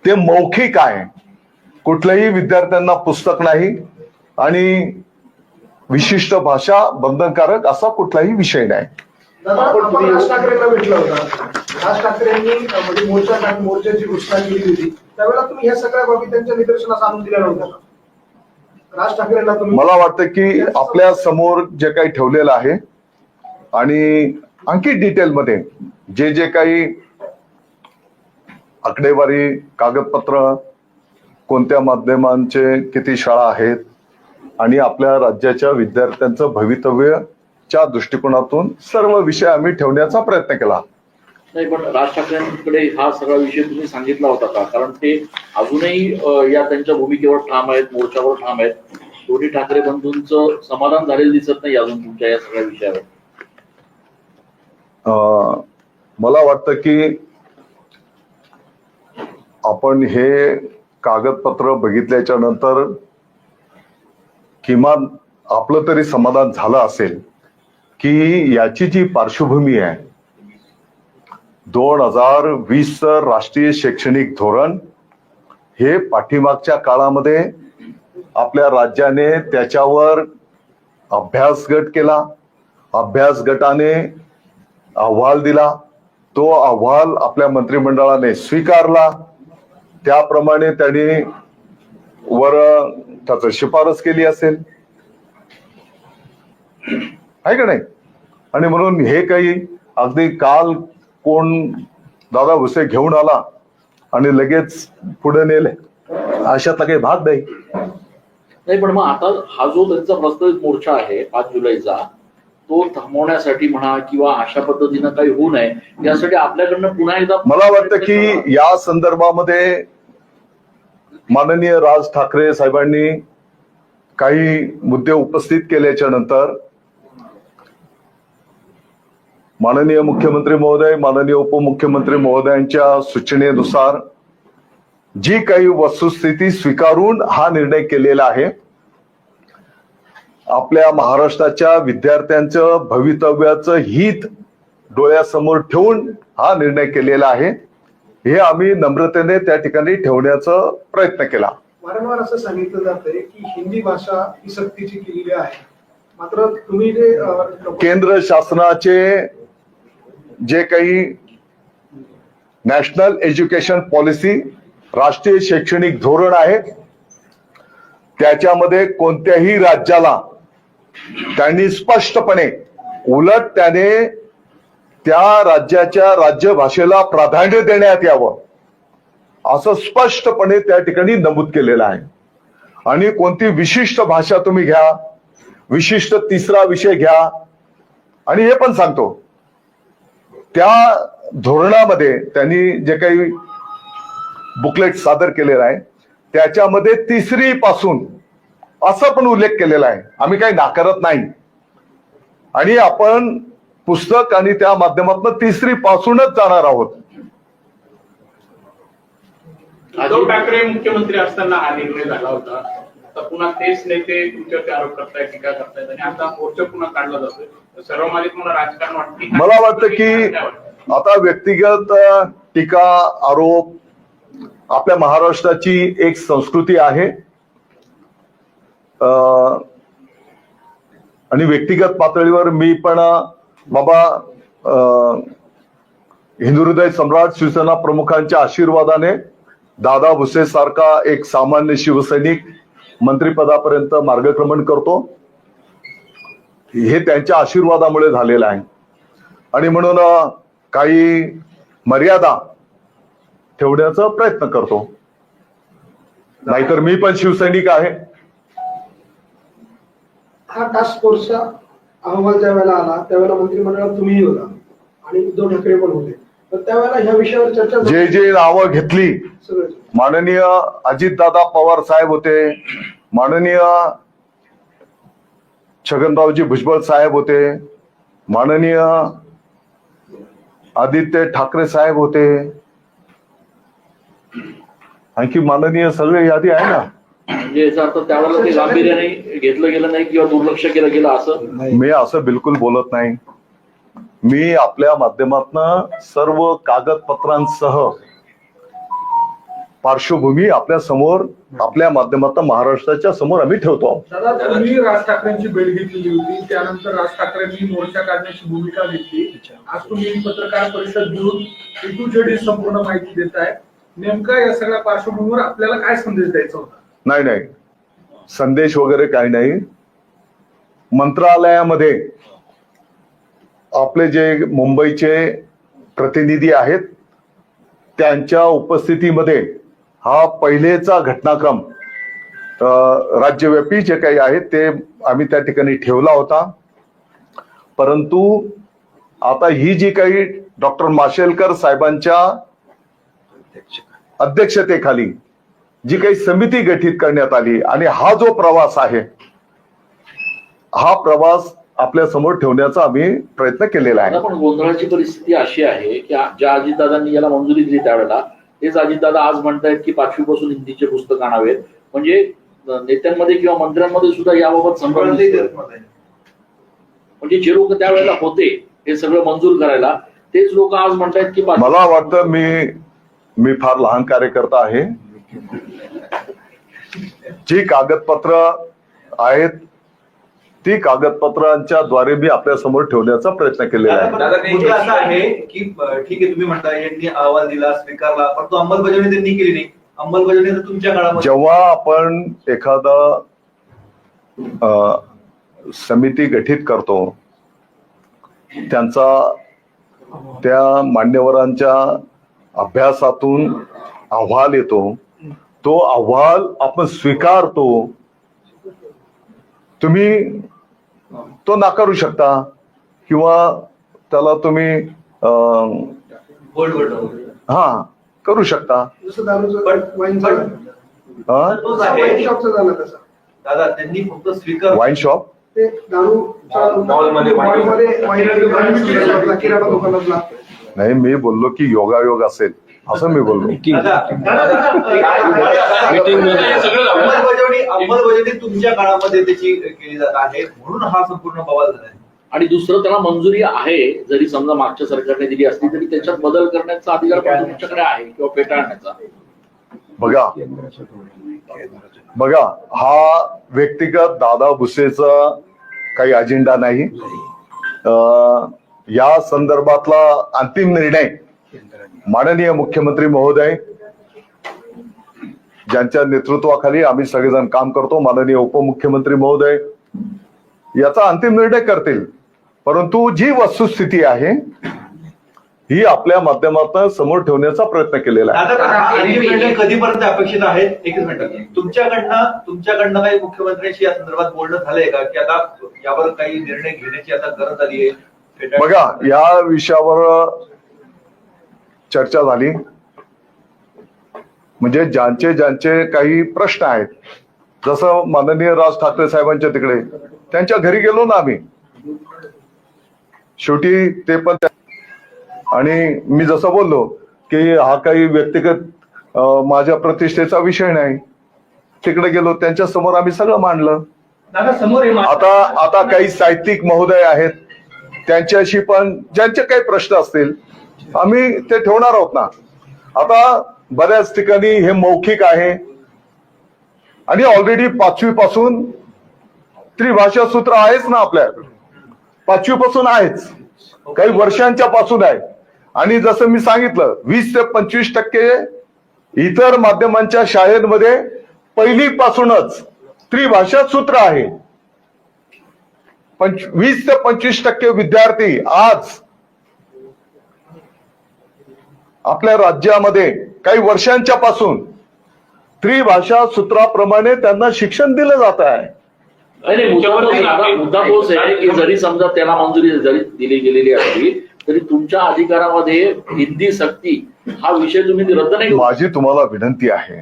ते मौखिक आहे. कुठल्याही विद्यार्थ्यांना पुस्तक नाही आणि विशिष्ट भाषा बंधनकारक असा कुठलाही विषय नाही. आपण राज ठाकरेंना भेटला होता. राज ठाकरेंनी म्हणजे मोर्चाची घोषणा केली होती त्यावेळेला तुम्ही ह्या सगळ्या बाबी त्यांच्या निदर्शनास आणून दिल्या नव्हत्या का? राज ठाकरेंना तुम्ही मला वाटतं की आपल्या समोर जे काही ठेवलेलं आहे आणि आणखी डिटेलमध्ये जे जे काही आकडेवारी, कागदपत्र, कोणत्या माध्यमांचे किती शाळा आहेत आणि आपल्या राज्याच्या विद्यार्थ्यांचं भवितव्याच्या दृष्टिकोनातून सर्व विषय आम्ही ठेवण्याचा प्रयत्न केला. नाही, पण राज ठाकरेंकडे हा सगळा विषय तुम्ही सांगितला होता का? कारण ते अजूनही या त्यांच्या भूमिकेवर ठाम आहेत, मोर्चावर ठाम आहेत. दोन्ही ठाकरे बंधूंचं समाधान झालेलं दिसत नाही अजून तुमच्या या सगळ्या विषयावर. मला वाटतं की आपण हे कागदपत्र बघितल्याच्या नंतर किमान आपलं तरी समाधान झालं असेल की याची जी पार्श्वभूमी आहे 2020 राष्ट्रीय शैक्षणिक धोरण हे पाठीमागच्या काळामध्ये आपल्या राज्याने त्याच्यावर अभ्यास गट केला. अभ्यास गटाने अहवाल दिला. तो अहवाल आपल्या मंत्रिमंडळाने स्वीकारला. त्याप्रमाणे त्यांनी वर त्याचं शिफारस केली असेल, आहे का नाही? आणि म्हणून हे काही अगदी काल कोण दादा भुसे घेऊन आला आणि लगेच पुढे नेले अशातला काही भाग नाही. पण मग आता हा जो त्यांचा प्रस्तावित मोर्चा आहे 5 जुलैचा तो थांबवण्यासाठी म्हणा किंवा अशा पद्धतीनं काही होऊ नये यासाठी आपल्याकडनं पुन्हा एकदा मला वाटतं की या संदर्भामध्ये माननीय राज ठाकरे साहेबांनी काही मुद्दे उपस्थित केल्याच्या नंतर माननीय मुख्यमंत्री महोदय, माननीय उपमुख्यमंत्री महोदयांच्या सूचनेनुसार जी काही वस्तुस्थिती स्वीकारून हा निर्णय केलेला आहे. आपल्या महाराष्ट्राच्या विद्यार्थ्यांचं भवितव्याचं हित डोळ्यासमोर ठेवून हा निर्णय केलेला आहे. हे आम्ही नम्रतेने त्या ठिकाणी ठेवण्याचा प्रयत्न केला. वारंवार असं सांगितलं जातंय की हिंदी भाषा ही सक्तीची केलेली आहे, मात्र तुम्ही जे केंद्र शासनाचे जे काही नॅशनल एज्युकेशन पॉलिसी, राष्ट्रीय शैक्षणिक धोरण आहे, त्याच्यामध्ये कोणत्याही राज्याला त्यांनी स्पष्टपणे उलट त्याने त्या राज्याच्या राज्यभाषेला प्राधान्य देण्यात यावं असं स्पष्टपणे त्या ठिकाणी नमूद केलेलं आहे. आणि कोणती विशिष्ट भाषा तुम्ही घ्या, विशिष्ट तिसरा विषय घ्या, आणि हे पण सांगतो त्या धोरणामध्ये त्यांनी जे काही बुकलेट सादर केलेलं आहे त्याच्यामध्ये तिसरी पासून असा पण उल्लेख केलेला आहे. आम्ही काही नाकारत नाही, आणि आपण पुस्तक आणि त्या माध्यमातून तिसरी पासूनच जाणार आहोत. उद्धव ठाकरे मुख्यमंत्री असताना हा निर्णय झाला होता. आता पुन्हा तेच नेते तुमच्यावरती आरोप करतायत, टीका करतायत, आणि आता मोर्चा पुन्हा काढला जातोय. सर्वमान्य मला राजकारण वाटते. मला वाटतं की आता व्यक्तिगत टीका आरोप, आपल्या महाराष्ट्राची एक संस्कृती आहे, आणि व्यक्तिगत पातळीवर मी पण बाबा हिंदू हृदय सम्राट शिवसेना प्रमुखांच्या आशीर्वादाने दादा भुसे सारखा एक सामान्य शिवसैनिक मंत्रिपदापर्यंत मार्गक्रमण करतो. हे त्यांच्या आशीर्वादामुळे झालेलं आहे, आणि म्हणून काही मर्यादा ठेवण्याचा प्रयत्न करतो. नाहीतर मी पण शिवसैनिक आहे. हा टास्क फोर्सचा अहवाल ज्या वेळेला आला त्यावेळेला मंत्रिमंडळात तुम्हीही होता आणि उद्धव ठाकरे पण होते, तर त्यावेळेला ह्या विषयावर चर्चा जे नावं घेतली, सगळं माननीय अजितदादा पवार साहेब होते, माननीय छगनरावजी भुजबळ साहेब होते, माननीय आदित्य ठाकरे साहेब होते, आणखी माननीय सगळे यादी आहे ना. म्हणजे याचा अर्थ त्यावेळेला ते गांभीर्याने घेतलं गेलं नाही किंवा दुर्लक्ष केलं गेलं असं मी असं बिलकुल बोलत नाही. मी आपल्या माध्यमातून सर्व कागदपत्रांसह पार्श्वभूमी आपल्या समोर, आपल्या माध्यमातून महाराष्ट्राच्या समोर आम्ही ठेवतो. दादा, तुम्ही राज ठाकरेंची भेट घेतलेली होती, त्यानंतर राज ठाकरेंनी मोर्चा काढण्याची भूमिका घेतली. आज तुम्ही पत्रकार परिषद घेऊन A-Z संपूर्ण माहिती देताय. नेमका या सगळ्या पार्श्वभूमीवर आपल्याला काय संदेश द्यायचा होता? नाही, संदेश वगैरे काही नाही. मंत्रालयामध्ये आपले जे मुंबईचे प्रतिनिधी आहेत त्यांच्या उपस्थितीमध्ये हा पहिलेचा घटनाक्रम राज्यव्यापी जे काही आहे ते आम्ही त्या ठिकाणी ठेवला होता. परंतु आता ही जी काही डॉक्टर माशेलकर साहेबांच्या अध्यक्षतेखाली जी काही समिती गठीत करण्यात आली आणि हा जो प्रवास आहे, हा प्रवास आपल्या समोर ठेवण्याचा आम्ही प्रयत्न केलेला आहे. पण गोंधळाची परिस्थिती अशी आहे की ज्या अजितदादांनी याला मंजुरी दिली त्यावेळेला तेच अजितदादा आज म्हणतायत की 5वी पासून हिंदीचे पुस्तक आणावेत. म्हणजे नेत्यांमध्ये किंवा मंत्र्यांमध्ये सुद्धा याबाबत संभ्रम दिसतोय. म्हणजे जे लोक त्यावेळेला होते हे सगळं मंजूर करायला, तेच लोक आज म्हणतायत की मला वाटतं मी फार लहान कार्यकर्ता आहे. जी कागदपत्र आहेत ती कागदपत्रांच्या द्वारे मी आपल्या समोर ठेवण्याचा प्रयत्न केलेला आहे. दादा, मुद्दा असा आहे की ठीक आहे, तुम्ही म्हणता यांनी अहवाल दिला, स्वीकारला, पण तो अंमलबजावणी त्यांनी केली नाही. अंमलबजावणी तर तुमच्या काळामध्ये जेव्हा आपण एखादा समिती गठीत करतो, त्यांचा त्या मान्यवरांच्या अभ्यासातून अहवाल येतो, तो अहवाल आपण स्वीकारतो. तुम्ही तो नाकारू शकता, किंवा त्याला तुम्ही हा करू शकता. जसं दारूचं वाईनचं झालं. हा तोच आहे. वाईन शॉपचं झालं तसं. दादा त्यांनी फक्त स्वीकार वाईन शॉप ते दारू मॉलमध्ये वाईन- वाईन किराणा दुकानातला. नाही, मी बोललो की योगायोग असेल असं मी बोललो. अंमलबजावणी तुमच्या काळामध्ये त्याची केली जात आहे म्हणून हा संपूर्ण बवाल झाला आहे. आणि दुसरं त्याला मंजुरी आहे, जरी समजा मागच्या सरकारने दिली असली तरी त्याच्यात बदल करण्याचा अधिकार पण तुमच्याकडे आहे किंवा फेटाळण्याचा. बघा, हा व्यक्तिगत दादा भुसेचा काही अजेंडा नाही. या संदर्भातला अंतिम निर्णय माननीय मुख्यमंत्री महोदय ज्यांच्या नेतृत्वाखाली आम्ही सगळेजण काम करतो, माननीय उपमुख्यमंत्री महोदय याचा अंतिम निर्णय करतील. परंतु जी वस्तुस्थिती आहे ही आपल्या माध्यमातून समोर ठेवण्याचा प्रयत्न केलेला आहे. दादा हा अंतिम निर्णय कधीपर्यंत अपेक्षित आहे? एकच मिनिट. तुमच्याकडनं काही मुख्यमंत्र्यांशी या संदर्भात बोलणं झालंय का की आता यावर काही निर्णय घेण्याची आता गरज आली आहे? बघा, या विषयावर चर्चा झाली. म्हणजे ज्यांचे काही प्रश्न आहेत, जसं माननीय राज ठाकरे साहेबांच्या तिकडे त्यांच्या घरी गेलो ना आम्ही, शेवटी ते पण आणि मी जसं बोललो की हा काही व्यक्तिगत माझ्या प्रतिष्ठेचा विषय नाही. तिकडे गेलो, त्यांच्या समोर आम्ही सगळं मांडलं. दादा समोर हे आता काही साहित्यिक महोदय आहेत, त्यांच्याशी पण ज्यांचे काही प्रश्न असतील आम्ही ते ठेवणार आहोत ना. आता बऱ्याच ठिकाणी हे मौखिक आहे आणि ऑलरेडी 5वी पासून त्रिभाषा सूत्र आहेच ना आपल्या, 5वी पासून आहेच, काही वर्षांच्या पासून आहे. आणि जसं मी सांगितलं 20 ते 25% इतर माध्यमांच्या शाळेमध्ये पहिलीपासूनच त्रिभाषा सूत्र आहे. 20 ते 25% विद्यार्थी आज आपल्या राज्यामध्ये काही वर्षांच्या पासून त्रिभाषा सूत्राप्रमाणे त्यांना शिक्षण दिलं जात आहे. नाही, मुद्दा तोच आहे की जरी समजा त्याला मंजुरी जरी दिली गेलेली असली तरी तुमच्या अधिकारामध्ये हिंदी सक्ती हा विषय तुम्ही रद्द नाही. माझी तुम्हाला विनंती आहे,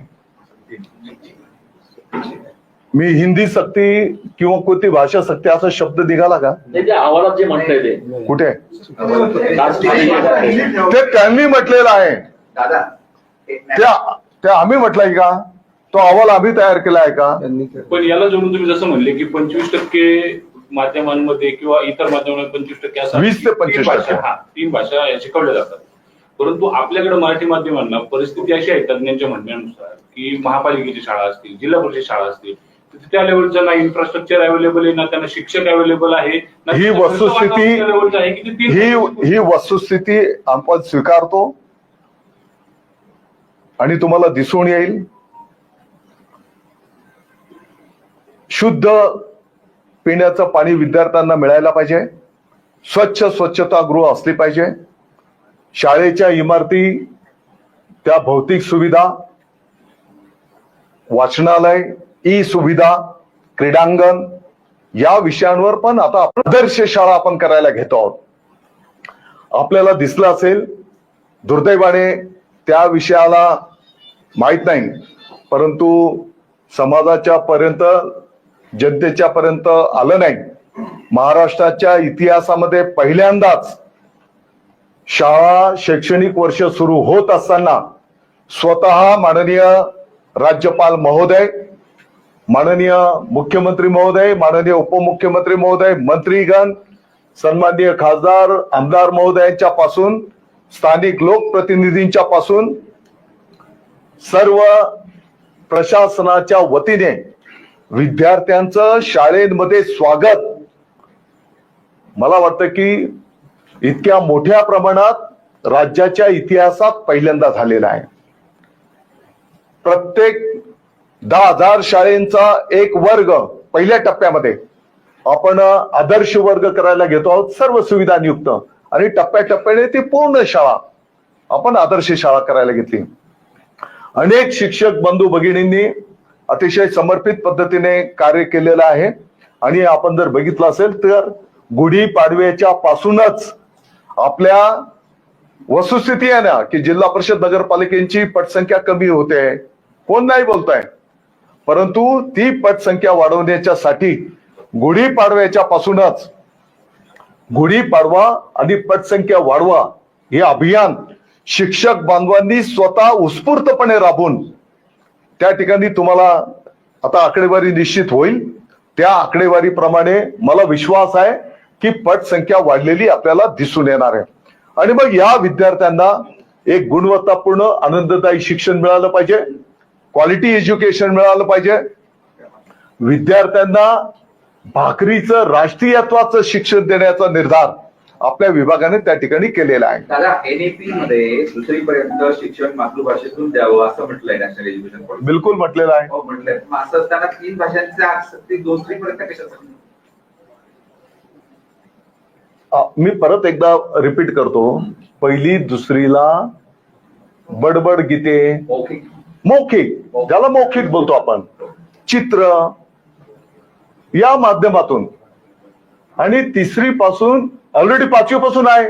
मी हिंदी सक्ती किंवा कोणती भाषा सक्ती असा शब्द निघाला का? नाही, त्या अहवालात जे म्हणताय ते कुठे? दादा ते त्यांनी म्हटलेलं आहे. त्या आम्ही म्हटलंय का? तो अहवाल आम्ही तयार केला आहे का? पण याला जोडून तुम्ही जसं म्हणले की 25% माध्यमांमध्ये किंवा इतर माध्यमांमध्ये 25% असं 20 ते 25%. तीन भाषा या शिकवल्या जातात. परंतु आपल्याकडे मराठी माध्यमांना परिस्थिती अशी आहे तज्ञांच्या म्हणण्यानुसार की महापालिकेची शाळा असतील, जिल्हा परिषद शाळा असतील, त्या लेवलचं ना इन्फ्रास्ट्रक्चर अवेलेबल आहे, ना त्यांना शिक्षक अवेलेबल आहे, ना ही वस्तुस्थिती लेवलचं आहे की ते ही वस्तुस्थिती आपण स्वीकारतो आणि तुम्हाला दिसून येईल. शुद्ध पिण्याचं पाणी विद्यार्थ्यांना मिळायला पाहिजे, स्वच्छतागृह असली पाहिजे, शाळेच्या इमारती त्या भौतिक सुविधा, वाचनालय, ई सुविधा, क्रीडांगण या विषयांवर पण आता आपण आदर्श शाळा आपण करायला घेतो आहोत. आपल्याला दिसलं असेल, दुर्दैवाने त्या विषयाला माहित नाही, परंतु समाजाच्या पर्यंत जनतेच्या पर्यंत आलं नाही. महाराष्ट्राच्या इतिहासामध्ये पहिल्यांदाच शाळा शैक्षणिक वर्ष सुरू होत असताना स्वतः माननीय राज्यपाल महोदय, माननीय मुख्यमंत्री महोदय, माननीय उपमुख्यमंत्री महोदय, मंत्रीगण, सन्माननीय खासदार, आमदार महोदयांच्या पासून, स्थानिक लोकप्रतिनिधींच्या पासून सर्व प्रशासनाच्या वतीने विद्यार्थ्यांचं शाळेमध्ये स्वागत, मला वाटतं की इतक्या मोठ्या प्रमाणात राज्याच्या इतिहासात पहिल्यांदा झालेला आहे. प्रत्येक 10,000 शाळेंचा एक वर्ग पहिल्या टप्प्यामध्ये आपण आदर्श वर्ग करायला घेतो आहोत, सर्व सुविधांयुक्त, आणि टप्प्याटप्प्याने ती पूर्ण शाळा आपण आदर्श शाळा करायला घेतली. अनेक शिक्षक बंधू भगिनींनी अतिशय समर्पित पद्धतीने कार्य केलेलं आहे. आणि आपण जर बघितलं असेल तर गुढीपाडव्याच्या पासूनच आपल्या वस्तुस्थिती आहे ना की जिल्हा परिषद नगरपालिकेची पटसंख्या कमी होते, कोण नाही बोलताय, परंतु ती पटसंख्या वाढवण्याच्यासाठी गुढीपाडव्याच्या पासूनच गुढीपाडवा आणि पटसंख्या वाढवा हे अभियान शिक्षक बांधवांनी स्वतः उत्स्फूर्तपणे राबवून त्या ठिकाणी तुम्हाला आता आकडेवारी निश्चित होईल, त्या आकडेवारीप्रमाणे मला विश्वास आहे की पटसंख्या वाढलेली आपल्याला दिसून येणार आहे. आणि मग या विद्यार्थ्यांना एक गुणवत्तापूर्ण आनंददायी शिक्षण मिळालं पाहिजे, क्वालिटी एज्युकेशन मिळालं पाहिजे, विद्यार्थ्यांना भाकरीचं राष्ट्रीयत्वाचं शिक्षण देण्याचा निर्धार आपल्या विभागाने त्या ठिकाणी केलेला आहे. दादा, NEP मध्ये दुसरीपर्यंत शिक्षण मातृभाषेतून द्यावं असं म्हटलंय नॅशनल एज्युकेशन पॉलिसी. बिलकुल म्हटलेलं आहे. हो म्हटलंय. मग असं असताना 3 भाषांच्या आसक्ती दुसरीपर्यंत कशासाठी? मी परत एकदा रिपीट करतो, पहिली दुसरीला बडबड गीते, मौखिक मौखिक, ज्याला मौखिक बोलतो आपण, चित्र या माध्यमातून, आणि तिसरी पासून ऑलरेडी 5वी पासून आहे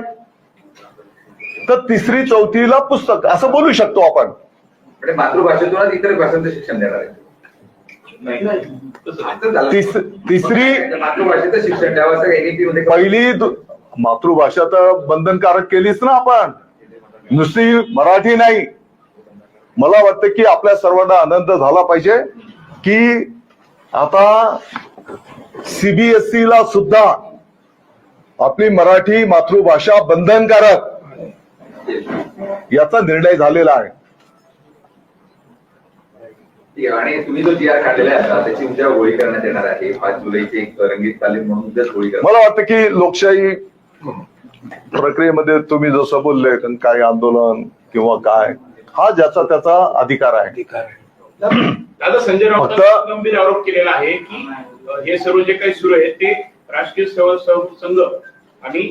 तर 3री 4थीला पुस्तक असं बोलू शकतो आपण. म्हणजे मातृभाषेतूनच इतर भाषांचं शिक्षण देणार आहे. असं झालं. तिसरी मातृभाषेचं शिक्षण द्यावं असं NEP मध्ये पहिली मातृभाषा तर बंधनकारक केलीच ना आपण, नुसती मराठी नाही. मला वाटतं की आपल्या सर्वांना आनंद झाला पाहिजे की आता CBSE ला सुद्धा आपली मराठी मातृभाषा बंधनकारक याचा निर्णय झालेला आहे. आणि तुम्ही जो GR काढलेला आहे आता त्याची उद्या होळी करण्यात येणार आहे. 5 जुलैची एक रंगीत तालीम म्हणून उद्याच होळी करणार. मला वाटतं की लोकशाही प्रक्रियेमध्ये तुम्ही जसं बोलले काय आंदोलन किंवा काय, हा ज्याचा त्याचा अधिकार आहे. दादा, संजय राऊत गंभीर आरोप केलेला आहे की हे सर्व जे काही सुरू आहे ते राष्ट्रीय सेवा संघ आणि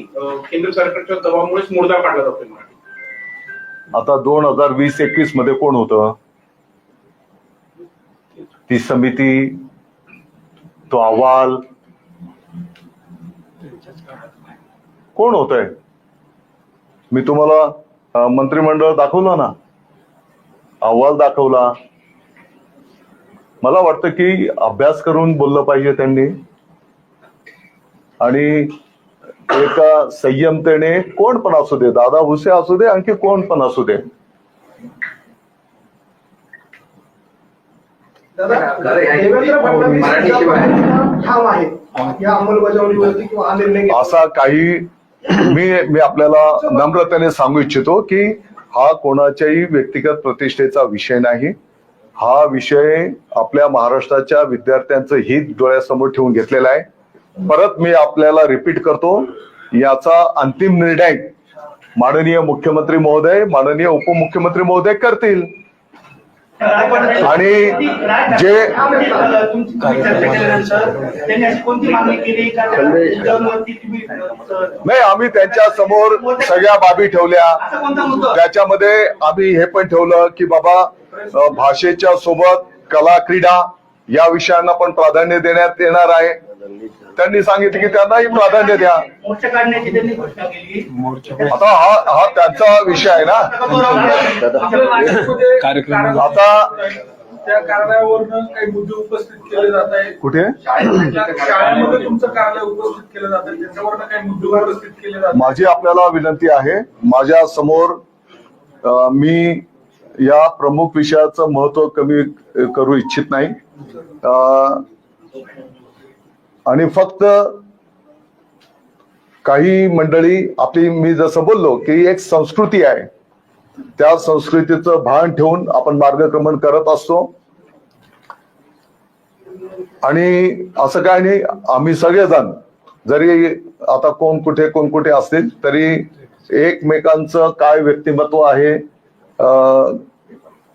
केंद्र सरकारच्या दबावामुळेच मोडदा काढला जातोय मराठी. आता 2020-21 मध्ये कोण होतं? ती समिती, तो अहवाल कोण होतंय? मी तुम्हाला मंत्रिमंडळ दाखवलं ना, अहवाल दाखवला. मला वाटतं की अभ्यास करून बोललं पाहिजे त्यांनी, आणि एका संयमतेने कोण पण असू दे, दादा भुसे असू दे, आणखी कोण पण असू दे. देवेंद्र फडणवीस ठाम आहेत या अंमलबजावणीवरती किंवा हा निर्णय असा काही मी आपल्याला नम्रतेने सांगू इच्छितो की हा कोणाच्याही व्यक्तिगत प्रतिष्ठेचा विषय नाही. हा विषय आपल्या महाराष्ट्राच्या विद्यार्थ्यांचं हित डोळ्यासमोर ठेवून घेतलेला आहे. परत मी आपल्याला रिपीट करतो, याचा अंतिम निर्णय माननीय मुख्यमंत्री महोदय, माननीय उपमुख्यमंत्री महोदय करतील. आणि जे नाही, आम्ही त्यांच्या समोर सगळ्या बाबी ठेवल्या. त्याच्यामध्ये आम्ही हे पण ठेवलं की बाबा भाषेच्या सोबत कला क्रीडा या विषयांना पण प्राधान्य देण्यात येणार आहे. त्यांनी सांगितलं की त्यांनाही प्राधान्य द्या. मोर्चा काढण्याची त्यांनी घोषणा केली. आता हा त्यांचा विषय आहे ना. आता त्या कार्यालयावरनं काही मुद्दे उपस्थित केले जात आहेत. कुठे शाळेमध्ये तुमचं कार्यालय उपस्थित केलं जातं, त्याच्यावरनं काही मुद्दे उपस्थित केले जातात. माझी आपल्याला विनंती आहे, माझ्या समोर मी या प्रमुख विषयाचं महत्व कमी करू इच्छित नाही. आणि फक्त काही मंडळी आपली, मी जसं बोललो की एक संस्कृती आहे, त्या संस्कृतीचं भान ठेवून आपण मार्गक्रमण करत असतो. आणि असं काय नाही, आम्ही सगळेजण जरी आता कोण कुठे असतील तरी एकमेकांचं काय व्यक्तिमत्व आहे,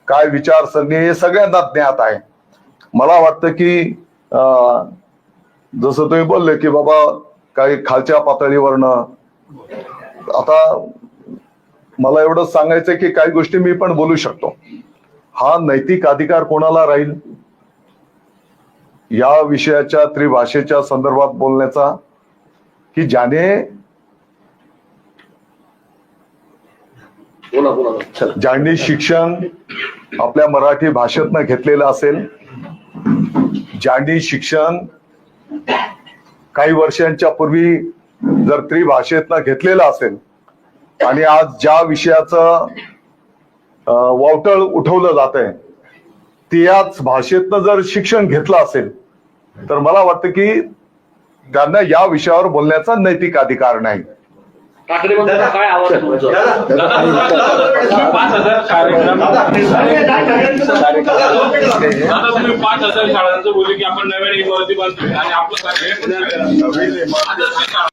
काय विचारसरणी हे सगळ्यांना ज्ञात आहे. मला वाटतं की जसं तुम्ही बोलले की बाबा काही खालच्या पातळीवरनं, आता मला एवढंच सांगायचंय की काही गोष्टी मी पण बोलू शकतो. हा नैतिक अधिकार कोणाला राहील या विषयाच्या त्रिभाषेच्या संदर्भात बोलण्याचा की ज्याने बोला ज्यांनी शिक्षण आपल्या मराठी भाषेतनं घेतलेलं असेल, ज्यांनी शिक्षण काही वर्षांच्या पूर्वी जर त्रिभाषेतनं घेतलेलं असेल आणि आज ज्या विषयाचं वावटळ उठवलं जात आहे त्याच भाषेतनं जर शिक्षण घेतलं असेल तर मला वाटतं की त्यांना या विषयावर बोलण्याचा नैतिक अधिकार नाही. ठाकरे बंधूंचा काय आवाज आहे तुमचा? तुम्ही 5,000 कार्यक्रम तुम्ही 5,000 शाळांचं बोलले की आपण नव्याने इमारती बांधतोय आणि आपलं कार्य